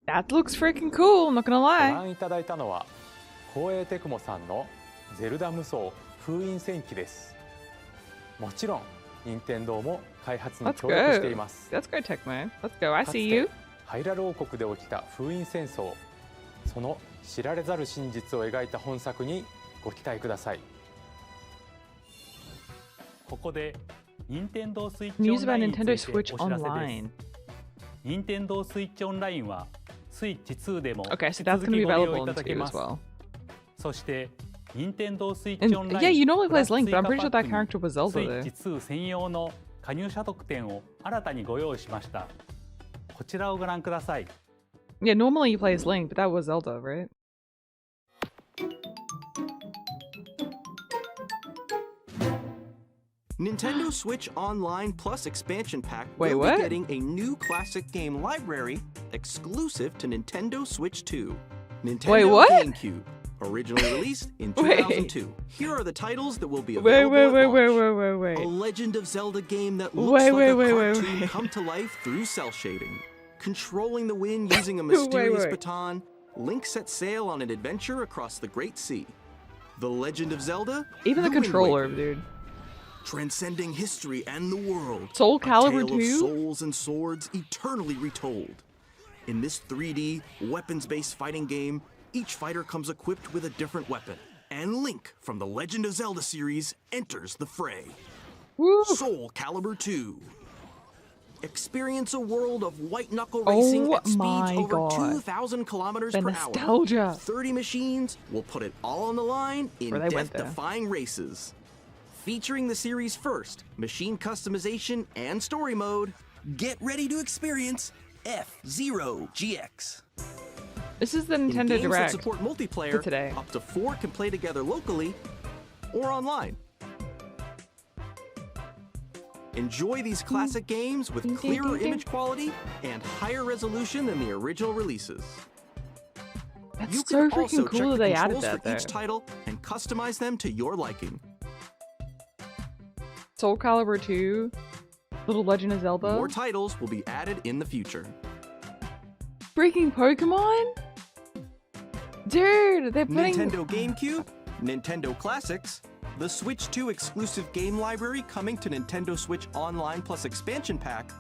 That looks freaking cool, I'm not gonna ご lie. 覧いただいたのは光栄テクモさんのゼルダ無双封印戦記です。もちろん任天堂も開発に Let's 協力してい go. ます。 Let's go, Tecmo. Let's go. I かつ see て you. ハイラル王国で起きた封印戦争、その知られざる真実を描いた本作にご期待ください。ここで任天堂スイッチ News オンラ about インについ Nintendo て Switch お知らせです。 Online. 任天堂スイッチオンラインはスイッチ2でも Okay, 引 so き that's 続 gonna き be ご利用 available い in ただけ 2 ま as す。 well. そして任天堂スイッチ And オンラ yeah, イン you normally プラ plays ス Link, 追 but I'm 加 pretty パ sure ッ that クに character was スイ Zelda ッチ there. 2専用の加入者特典を新たにご用意しました。こちらをご覧ください。Yeah, normally you play as Link, but that was Zelda, right? Nintendo Switch Online Plus Expansion Pack Wait, will what? be getting a new classic game library exclusive to Nintendo Switch 2. Nintendo Wait, what? GameCube, originally released in Wait. 2002. Here are the titles that will be available Wait, at wait, launch. wait, wait, wait, A wait. Legend of Zelda game that looks Wait, like wait, a wait, wait, cartoon wait. come to life through cell shading. Controlling the wind using a mysterious wait. baton, Link sets sail on an adventure across the Great Sea. The Legend of Zelda? Even the Wind controller, Waker. dude. Transcending history and the world. Soul A Calibur tale 2? of souls and swords eternally retold. In this 3D, weapons-based fighting game, each fighter comes equipped with a different weapon. And Link from the Legend of Zelda series enters the fray. Woo. Soul Calibur 2. Experience a world of white-knuckle racing at speeds my over God. 2,000 kilometers The per nostalgia. hour. 30 machines will put it all on the line in Where they went there. death-defying races. Featuring the series' first machine customization and story mode, get ready to experience F-Zero GX. This is the In Nintendo games that Direct support for multiplayer, today. up to 4 can play together locally or online. Enjoy these classic games with clearer image quality and higher resolution than the original releases. That's You so can also freaking cool check that the they added controls that for each there. title and customize them to your liking. Soul Calibur 2, Little Legend of Zelda. More titles will be added in the future. Freaking Pokemon? Dude, they're putting... Nintendo GameCube, Nintendo Classics, the Switch 2 exclusive game library coming to Nintendo Switch Online Plus Expansion Pack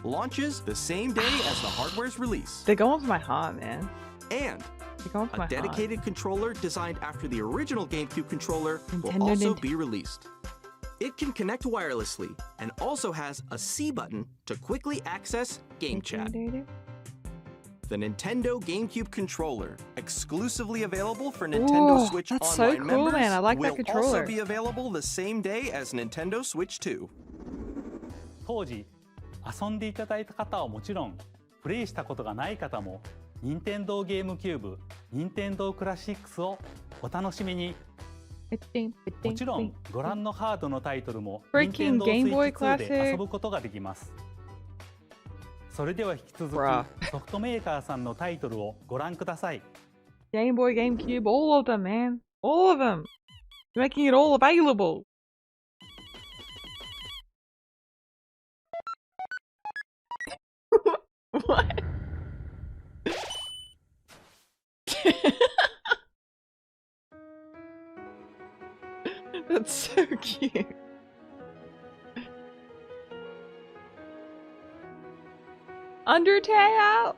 launches the same day as the hardware's release. They're going for my heart, man. And They're going for my a dedicated controller designed after the original GameCube controller will also be released. It can connect wirelessly and also has a C button to quickly access Game Chat. The Nintendo GameCube controller, exclusively available for Nintendo Ooh, Switch that's Online so cool, members, man. I like will that controller. also be available the same day as Nintendo Switch 2. 当時遊んでいただいた方はもちろんプレイしたことがない方も任天堂ゲームキューブ、任天堂クラシックスをお楽しみに。もちろんご覧のハードのタイトルも任天堂スイッチ2で遊ぶことができます。それでは引き続きソフトメーカーさんのタイトルをご覧ください。Game Boy, GameCube, all of them, man. All of them. You're making it all available. What? That's so cute. Undertale!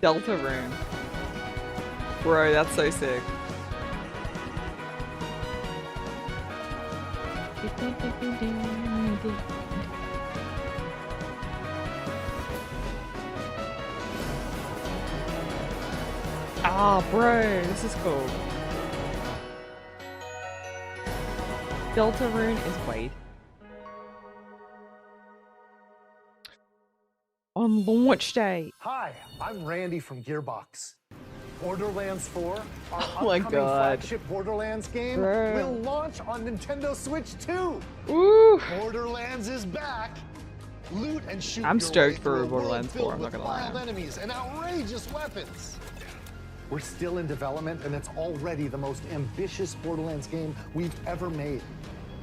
Delta Rune. Bro, that's so sick. Ah, bro, this is cool. Deltarune is Wade. On launch day. Hi, I'm Randy from Gearbox. Borderlands 4, our my upcoming God. flagship Borderlands game, Bro. will launch on Nintendo Switch 2. Ooh. Borderlands is back. Loot and shoot I'm your stoked way for through a Borderlands world 4, I'm filled not with gonna lie. wild enemies and outrageous weapons. We're still in development, and it's already the most ambitious Borderlands game we've ever made.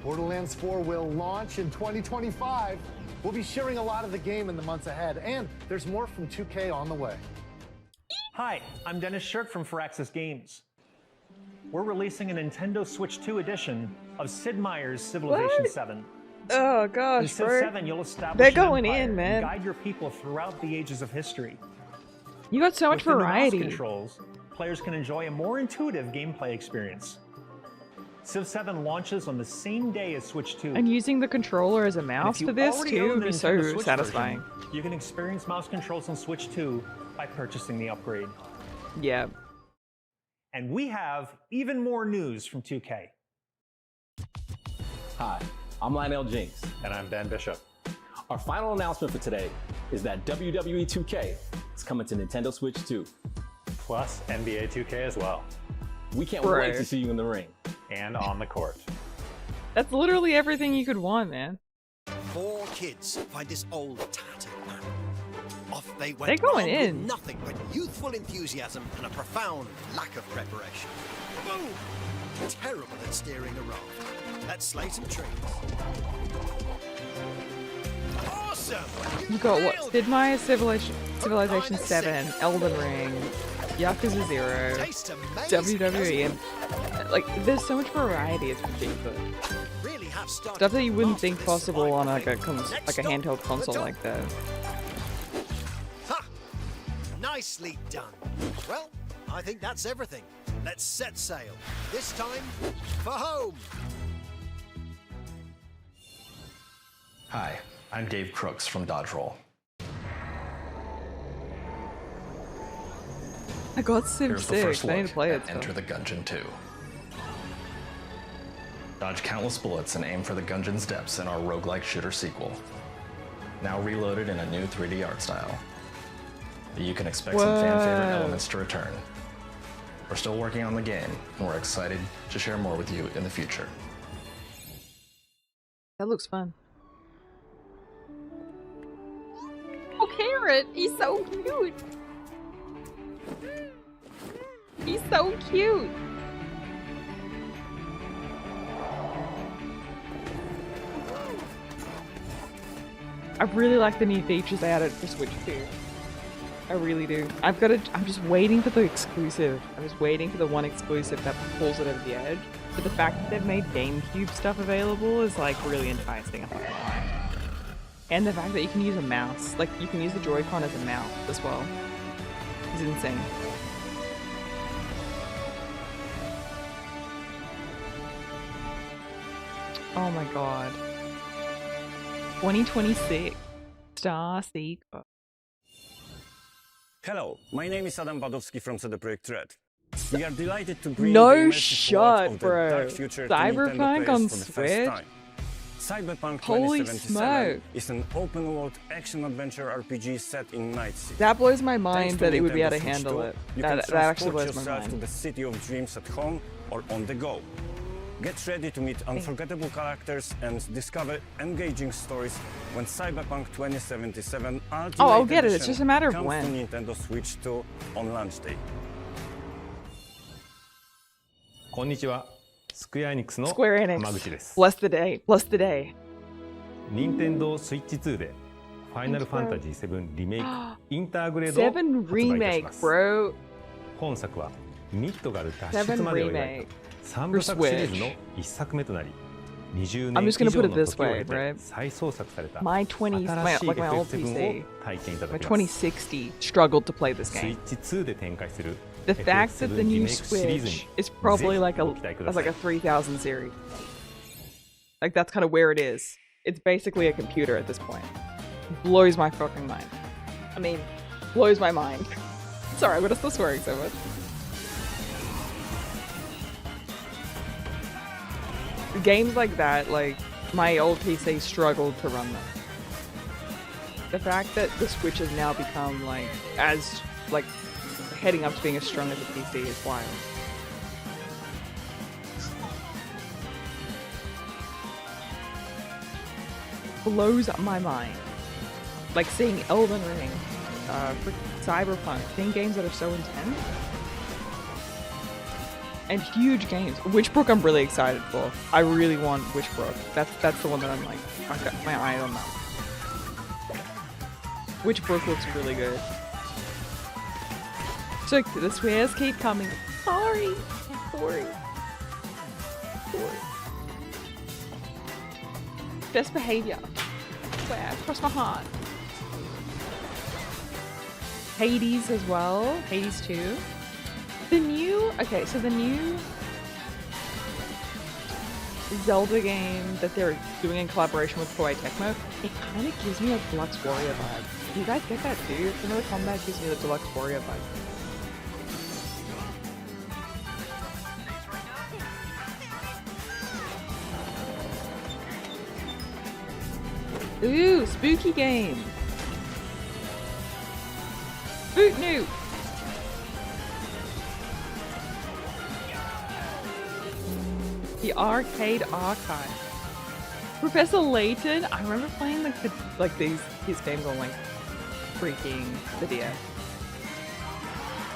Borderlands 4 will launch in 2025. We'll be sharing a lot of the game in the months ahead, and there's more from 2K on the way. Hi, I'm Dennis Shirk from Firaxis Games. We're releasing a Nintendo Switch 2 edition of Sid Meier's Civilization What? 7. Oh In gosh, Civ bro. 7, you'll establish They're an going empire in, and man. guide your people throughout the ages of history. You got so much With the new mouse variety. controls, players can enjoy a more intuitive gameplay experience. Civ 7 launches on the same day as Switch 2. And using the controller as a And mouse if you for this already too own would the be Nintendo so Switch satisfying. version, you can experience mouse controls on Switch 2 by purchasing the upgrade. Yeah. And we have even more news from 2K. Hi, I'm Lionel Jinks. And I'm Ben Bishop. Our final announcement for today is that WWE 2K is coming to Nintendo Switch 2. Plus NBA 2K as well. We can't Bro. wait to see you in the ring. And on the court. That's literally everything you could want, man. 4 kids find this old tattered man. Off they went. They're going armed with in. nothing but youthful enthusiasm and a profound lack of preparation. Boom! Terrible at steering a raft. Let's slay some trees. Awesome! You got what? Sid Meier's Civilization 7, Elden Ring, Yakuza 0, Tastes amazing, WWE, and like there's so much variety. It's ridiculous. Really have started Stuff that you wouldn't to think master this possible on like a survival thing. like a handheld console like that. Ha! Nicely done. Well, I think that's everything. Let's set sail. This time for home. Hi, I'm Dave Crooks from Dodge Roll. I got Civ Here's the 6. first I need look to play it. at Enter the Gungeon 2. Dodge countless bullets and aim for the Gungeon's depths in our roguelike shooter sequel. Now reloaded in a new 3D art style. You can expect some fan-favorite elements to return. We're still working on the game, and we're excited to share more with you in the future. That looks fun. Oh, Carrot! He's so cute! He's so cute! I really like the new features they added for Switch 2. I really do. I'm just waiting for the exclusive. I'm just waiting for the one exclusive that pulls it over the edge. But the fact that they've made GameCube stuff available is like really enticing, I'm not gonna lie. And the fact that you can use a mouse. Like you can use the Joy-Con as a mouse as well. It's insane. Oh my god. 2026. Star Seeker. Hello, my name is Adam Badowski from CD Projekt Red. We are delighted to bring No the immersive shot, world of the bro. dark future to Cyberpunk Nintendo on Oh, players for the first Switch? time. Cyberpunk Holy 2077 smoke. is an open-world action-adventure RPG set in Night City. That blows my mind Thanks to that it would be Nintendo able to Switch handle 2, it. You That can actually transport blows my yourself to mind. the city of dreams at home or on the go. Get ready to meet unforgettable characters and discover engaging stories when Cyberpunk 2077 Ultimate Oh, I'll get it. It's Edition just a matter of comes when. to Nintendo Switch 2 on launch day. こんにちは。スクエアエニックスの Square Enix. 浜口です。 Bless the day. Bless the day. 任天堂スイッチ2でファイナルファンタジー7リメイクインターグレードを発7売いたし remake, ます。 bro. 本作はミッドガル脱出7までを描い remake. た3部作シリーズの1作目となり、20 I'm 年以 just gonna 上 put の it this 時を経 way, て right? 再創作された My 20, 新しい like my old FF7 を PC, 体験いただ my きます。 2060 struggled to play this スイ game. ッチ2で展開する The fact that the FF7 リ new メイクシリーズに Switch is probably ぜひ like a ご期待ください。 3000 series. Like, that's kind of where it is. It's basically a computer at this point. Blows my fucking mind. I mean, blows my mind. Sorry, I'm gonna stop swearing so much. Games like that, like, my old PC struggled to run them. The fact that the Switch has now become, like, heading up to being as strong as a PC is wild. Blows my mind. Like seeing Elden Ring, Cyberpunk, seeing games that are so intense. And huge games. Witchbrook I'm really excited for. I really want Witchbrook. That's the one that I'm like, I've got my eye on that. Witchbrook looks really good. So the swears keep coming. Sorry. Sorry. Best behavior. Swear, cross my heart. Hades as well. Hades 2. The new Zelda game that they're doing in collaboration with Koei Tecmo, it kind of gives me a Deluxe Warrior vibe. Do you guys get that too? Some of the combat gives me the Deluxe Warrior vibe. Ooh, spooky game. Boot New. The Arcade Archive. Professor Layton. I remember playing his games on like freaking the DS.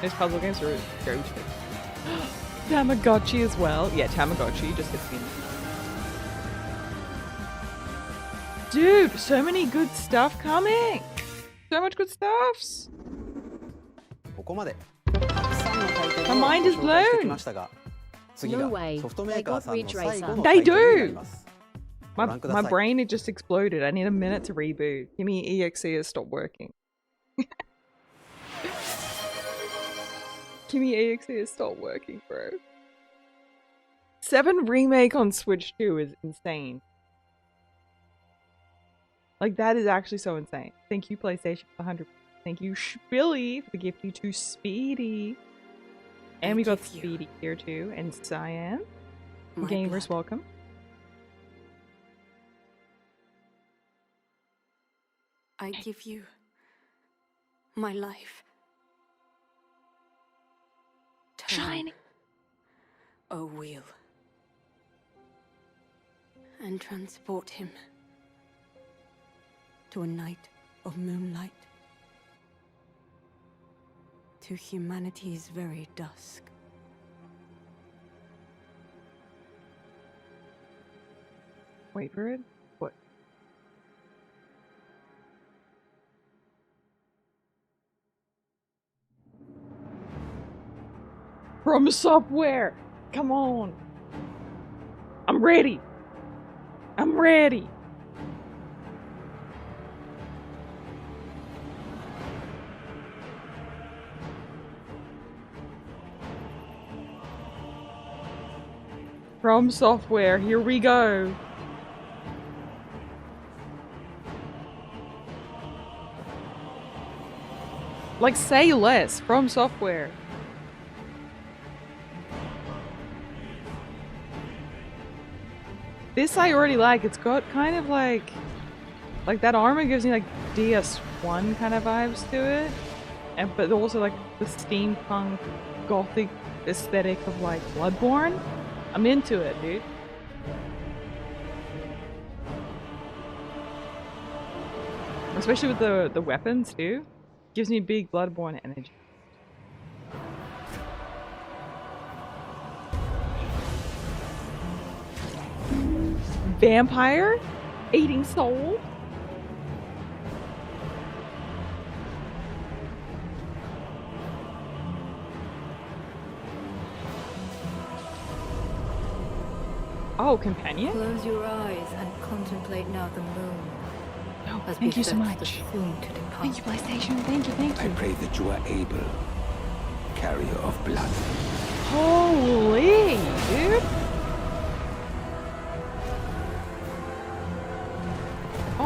Those puzzle games are very good. Tamagotchi as well. Yeah, Tamagotchi just hits me. Dude, so many good stuff coming. So much good stuffs. My mind is blown. No way. They got Ridge Racer. They do. My brain had just exploded. I need a minute to reboot. KimmyEXE has stopped working. KimmyEXE has stopped working, bro. 7 Remake on Switch 2 is insane. Like, that is actually so insane. Thank you, PlayStation, for 100. Thank you, Billy, for the gift you to Speedy. And we got Speedy here too, and Cyan. Gamers, welcome. I give you my life. Shiny. A wheel. And transport him to a night of moonlight. To humanity's very dusk. Wait for it? What? From Software! Come on! I'm ready! I'm ready! From Software, here we go. Like, say less. From Software. This I already like. It's got kind of like that armor gives me like DS1 kind of vibes to it, but also like the steampunk gothic aesthetic of like Bloodborne. I'm into it, dude. Especially with the weapons too. Gives me big Bloodborne energy. Vampire? Eating soul? Oh, companion? Close your eyes and contemplate now the moon. Oh, thank you so much. Thank you, PlayStation. Thank you, thank you. I pray that you are able, carrier of blood. Holy, dude.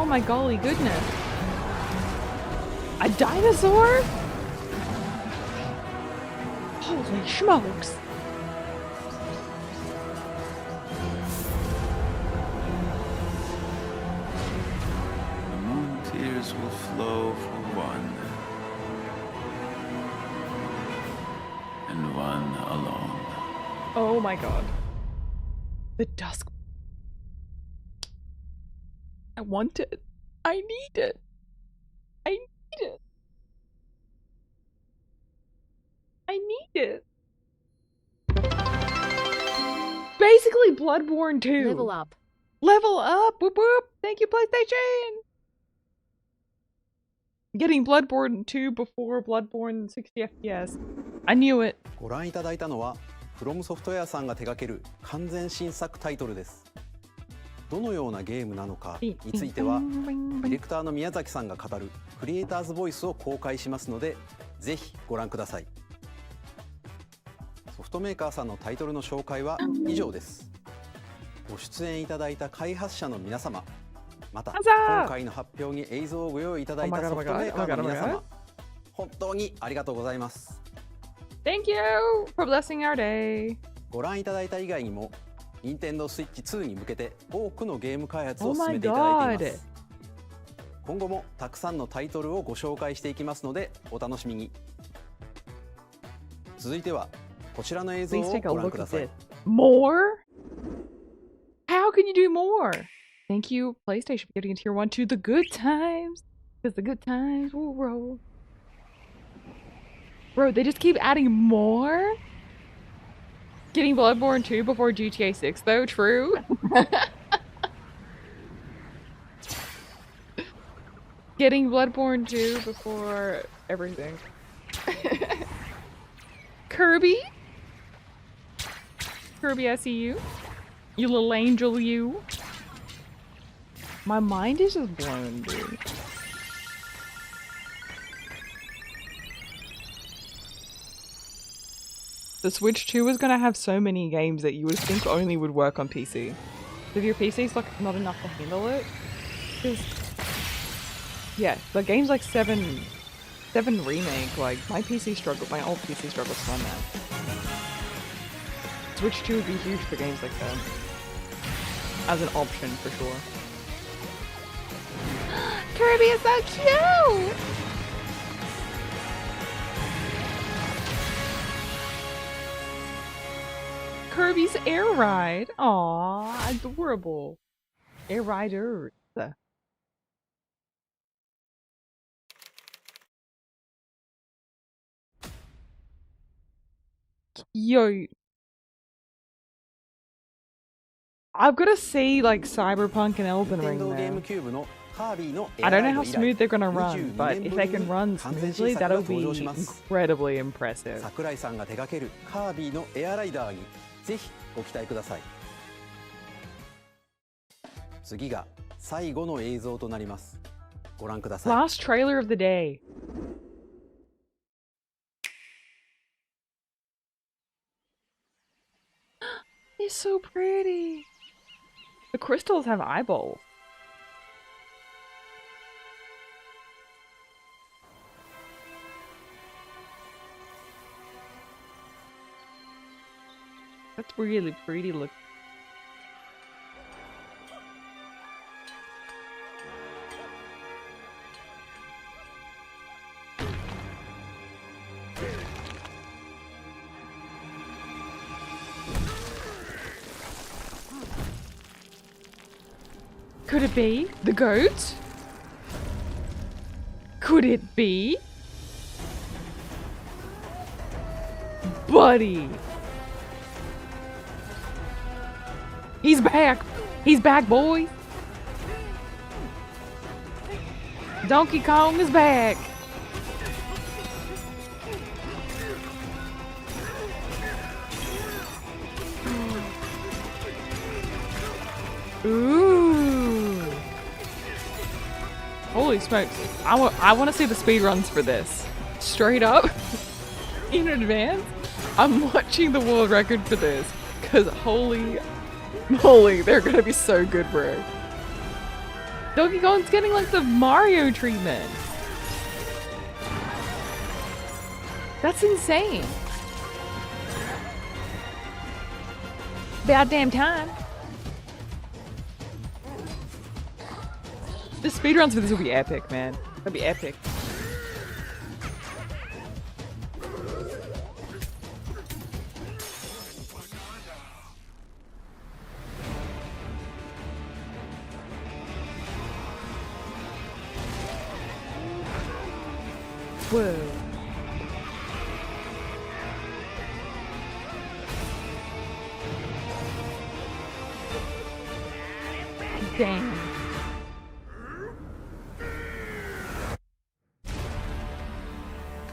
Oh my golly goodness. A dinosaur? Holy smokes. The moon tears will flow for one, and one alone. Oh my god. The dusk. I want it. I need it. I need it. I need it. Basically Bloodborne 2. Level up. Level up. Whoop whoop. Thank you, PlayStation. Getting Bloodborne 2 before Bloodborne 60 FPS. I knew it. ご覧いただいたのはフロムソフトウェアさんが手掛ける完全新作タイトルです。どのようなゲームなのかについてはディレクターの宮崎さんが語るクリエイターズボイスを公開しますのでぜひご覧ください。ソフトメーカーさんのタイトルの紹介は以上です。ご出演いただいた開発者の皆様、また今回の発表に映像をご用意いただいたソフトメーカーの皆様、本当にありがとうございます。Thank you for blessing our day. ご覧いただいた以外にも任天堂スイッチ2に向けて多くのゲーム開発を進めていただいています。今後もたくさんのタイトルをご紹介していきますのでお楽しみに。続いてはこちらの映像をご覧ください。More? How can you do more? Thank you, PlayStation, for getting a tier 1 to the good times. Because the good times will roll. Bro, they just keep adding more? Getting Bloodborne 2 before GTA 6 though, true? Getting Bloodborne 2 before everything. Kirby? Kirby, I see you. You little angel, you. My mind is just blown, dude. The Switch 2 is gonna have so many games that you would think only would work on PC. If your PC's like not enough to handle it, because yeah, the games like 7 Remake, like my old PC struggles to run that. Switch 2 would be huge for games like that. As an option for sure. Kirby is so cute! Kirby's air ride. Aww, adorable. Air riders. Yo. I've got to see like Cyberpunk and Elden Ring there. I don't know how smooth they're gonna run, but if they can run smoothly, that'll be incredibly impressive. 桜井さんが手掛けるカービィのエアライダーにぜひご期待ください。次が最後の映像となります。ご覧ください。Last trailer of the day. It's so pretty. The crystals have eyeballs. That's really pretty look. Could it be the goat? Could it be? Buddy! He's back! He's back, boy! Donkey Kong is back! Ooh! Holy smokes. I want to see the speedruns for this. Straight up, in advance, I'm watching the world record for this. Because holy moly, they're gonna be so good, bro. Donkey Kong's getting like the Mario treatment. That's insane. About damn time. The speedruns for this will be epic, man. That'll be epic. Whoa. Damn.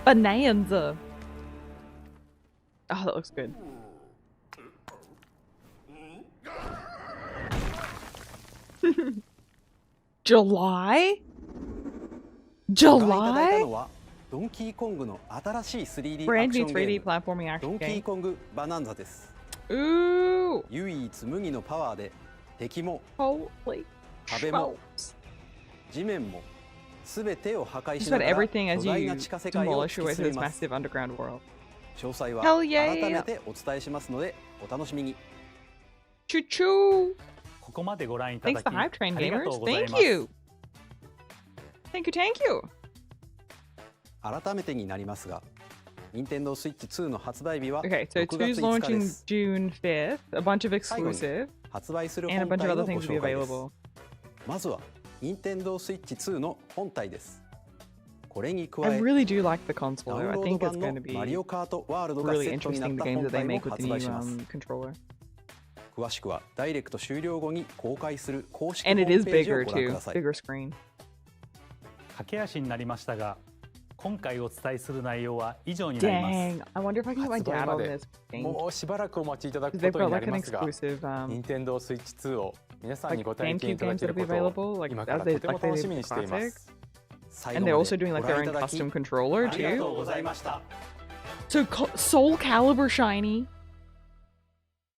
Bonanza. Oh, that looks good. July? July? ドンキーコングの新しい 3D ア Brand クシ new ョンゲー 3D ム platforming ド action ンキー game. コングバナンザです。Ooh. 唯一無二のパワーで敵も Holy 壁も地面も全てを破壊 Just しな about がら everything as 巨大 you な地下世界を demolish 突 your き way through 進 this みます。 massive underground world. 詳細は Hell yeah. 改めてお伝えしますのでお楽しみに。Choo choo. ここまでご覧いた Thanks だ the き Hype Train ありがと gamers. うござい Thank ます。 you. Thank you. 改めてになりますが、Nintendo Switch 2の発売日は Okay, so 6月 2's 5日で launching す。 June 5th. A bunch of 最後に exclusive 発売する and a 本 bunch 体 of の other ご things will be 紹介です。 available. まずは Nintendo Switch 2の本体です。これに加 I え really do like the ダ console. ウン I ロー think ド it's 版 going の to be マリオカートワールドが really セットになっ interesting, た the games 本 that they 体も make with 発 the 売 new します。 controller. 詳しくはダイレクト終了後に公開する公式ホ And ー it ム is ページを bigger ご覧く too, ださい。 bigger screen. 駆け足になりましたが、今回お伝えする内容は以上になります。 Dang, I wonder if I can get my 発売 dad ま on で this thing. もうしばらくお待ちいただく They've こと got にな like り an ますが、 exclusive, Nintendo Switch 2を皆さんに like ご体験い GameCube ただ games ける that'll be ことを available, like 今か as ら they とても like 楽 they し did み the にしていま classic. す。 And they're also doing like ご覧 their い own ただき custom controller ありがと too. うございました。 So Soul Calibur shiny.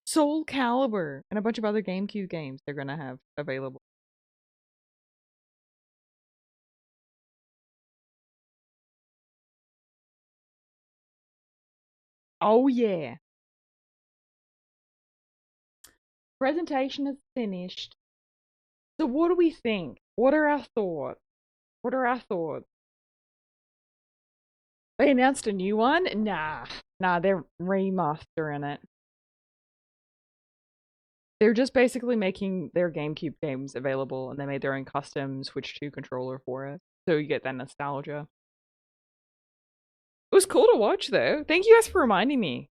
Soul Calibur and a bunch of other GameCube games they're gonna have available. Oh yeah. Presentation is finished. So what do we think? What are our thoughts? What are our thoughts? They announced a new one? Nah, they're remastering it. They're just basically making their GameCube games available, and they made their own custom Switch 2 controller for it. So you get that nostalgia. It was cool to watch, though. Thank you guys for reminding me.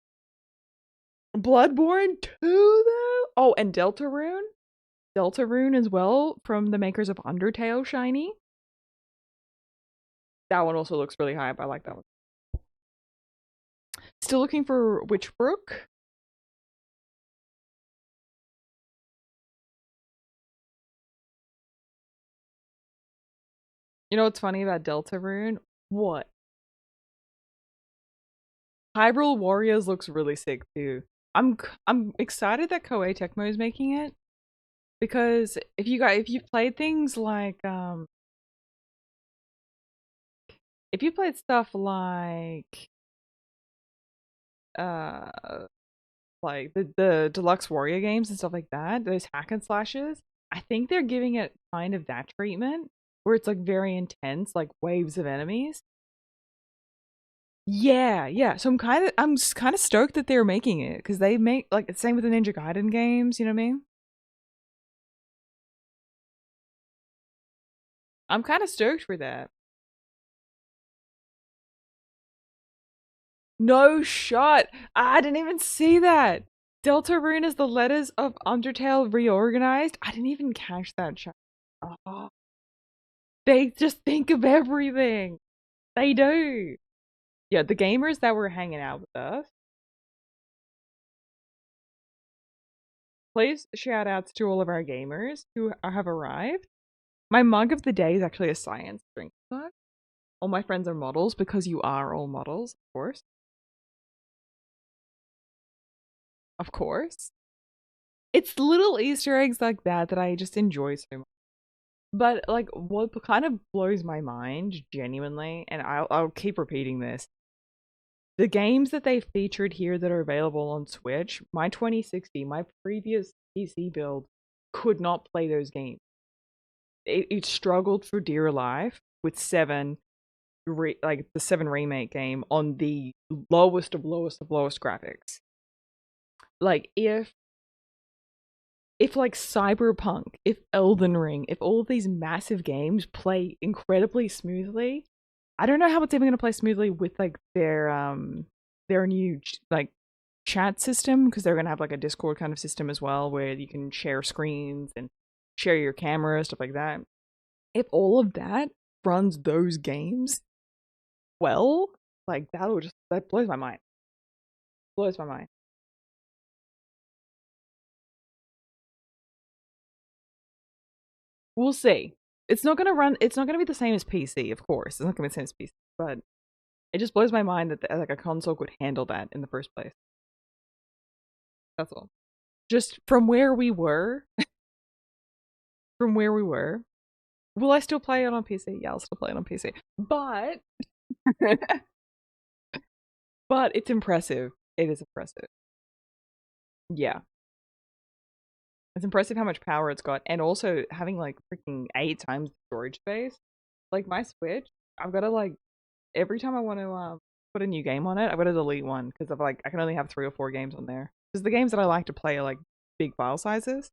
Bloodborne 2, though? Oh, and Deltarune? Deltarune as well, from the makers of Undertale shiny. That one also looks really hype. I like that one. Still looking for Witchbrook. You know what's funny about Deltarune? What? Hyrule Warriors looks really sick too. I'm excited that Koei Tecmo is making it, because if you've played things like if you played stuff like the Deluxe Warrior games and stuff like that, those hack and slashes, I think they're giving it kind of that treatment where it's like very intense, like waves of enemies. Yeah. So I'm kind of stoked that they're making it, because they make like the same with the Ninja Gaiden games. You know what I mean? I'm kind of stoked for that. No shot! I didn't even see that. Deltarune is the letters of Undertale reorganized. I didn't even catch that shot. Oh. They just think of everything. They do. Yeah, the gamers that were hanging out with us. Please shout outs to all of our gamers who have arrived. My mug of the day is actually a science drink mug. All my friends are models, because you are all models, of course. Of course. It's little Easter eggs like that that I just enjoy so much. But like, what kind of blows my mind, genuinely, and I'll keep repeating this. The games that they featured here that are available on Switch, my 2060, my previous PC build, could not play those games. It struggled for dear life with 7, like the 7 remake game on the lowest of lowest of lowest graphics. Like if like Cyberpunk, if Elden Ring, if all of these massive games play incredibly smoothly, I don't know how it's even going to play smoothly with like their new like chat system, because they're going to have like a Discord kind of system as well where you can share screens and share your camera, stuff like that. If all of that runs those games well, like that blows my mind. Blows my mind. We'll see. It's not gonna be the same as PC, of course. It's not gonna be the same as PC, but it just blows my mind that like a console could handle that in the first place. That's all. Just from where we were, will I still play it on PC? Yeah, I'll still play it on PC. But but it's impressive. It is impressive. Yeah. It's impressive how much power it's got, and also having like freaking 8 times the storage space. Like my Switch, I've got to like every time I want to put a new game on it, I've got to delete one because of like I can only have 3 or 4 games on there. Because the games that I like to play are like big file sizes,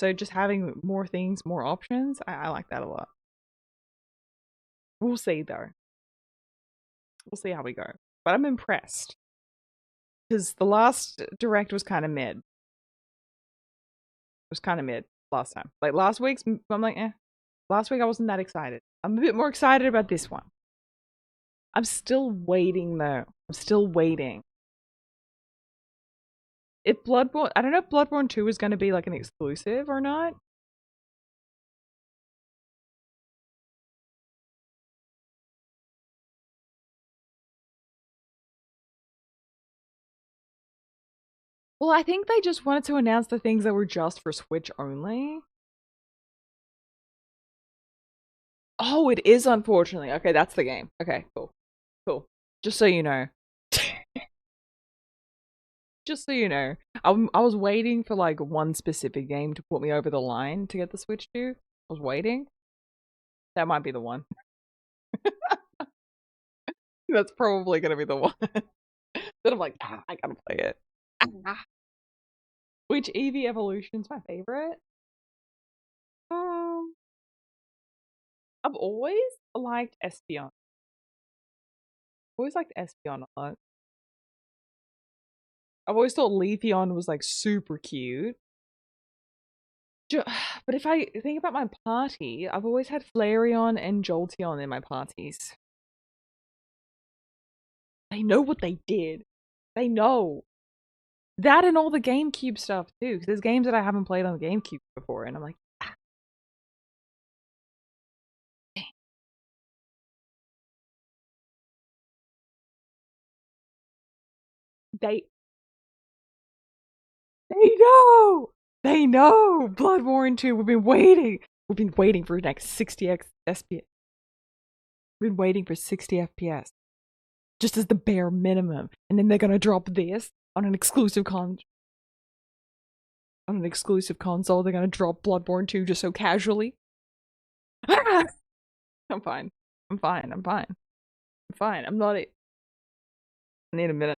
so just having more things, more options, I like that a lot. We'll see though. We'll see how we go, but I'm impressed because the last direct was kind of mid. Was kind of mid last time. Like last week's, I'm like, eh. Last week I wasn't that excited. I'm a bit more excited about this one. I'm still waiting though. I'm still waiting. If Bloodborne, I don't know if Bloodborne 2 is going to be like an exclusive or not. Well, I think they just wanted to announce the things that were just for Switch only. Oh, it is, unfortunately. Okay, that's the game. Okay, cool. Cool. Just so you know. Just so you know. I was waiting for like one specific game to put me over the line to get the Switch to. I was waiting. That might be the one. That's probably going to be the one. That I'm like, I gotta play it. Which Eevee Evolution's my favorite? I've always liked Espeon. Always liked Espeon a lot. I've always thought Leafeon was like super cute. But if I think about my party, I've always had Flareon and Jolteon in my parties. They know what they did. They know. That and all the GameCube stuff too, because there's games that I haven't played on the GameCube before, and I'm like, They know! They know! Bloodborne 2, we've been waiting! We've been waiting for next 60 FPS. We've been waiting for 60 FPS. Just as the bare minimum. And then they're gonna drop this on an exclusive console. They're gonna drop Bloodborne 2 just so casually. I'm fine. I'm not I need a minute.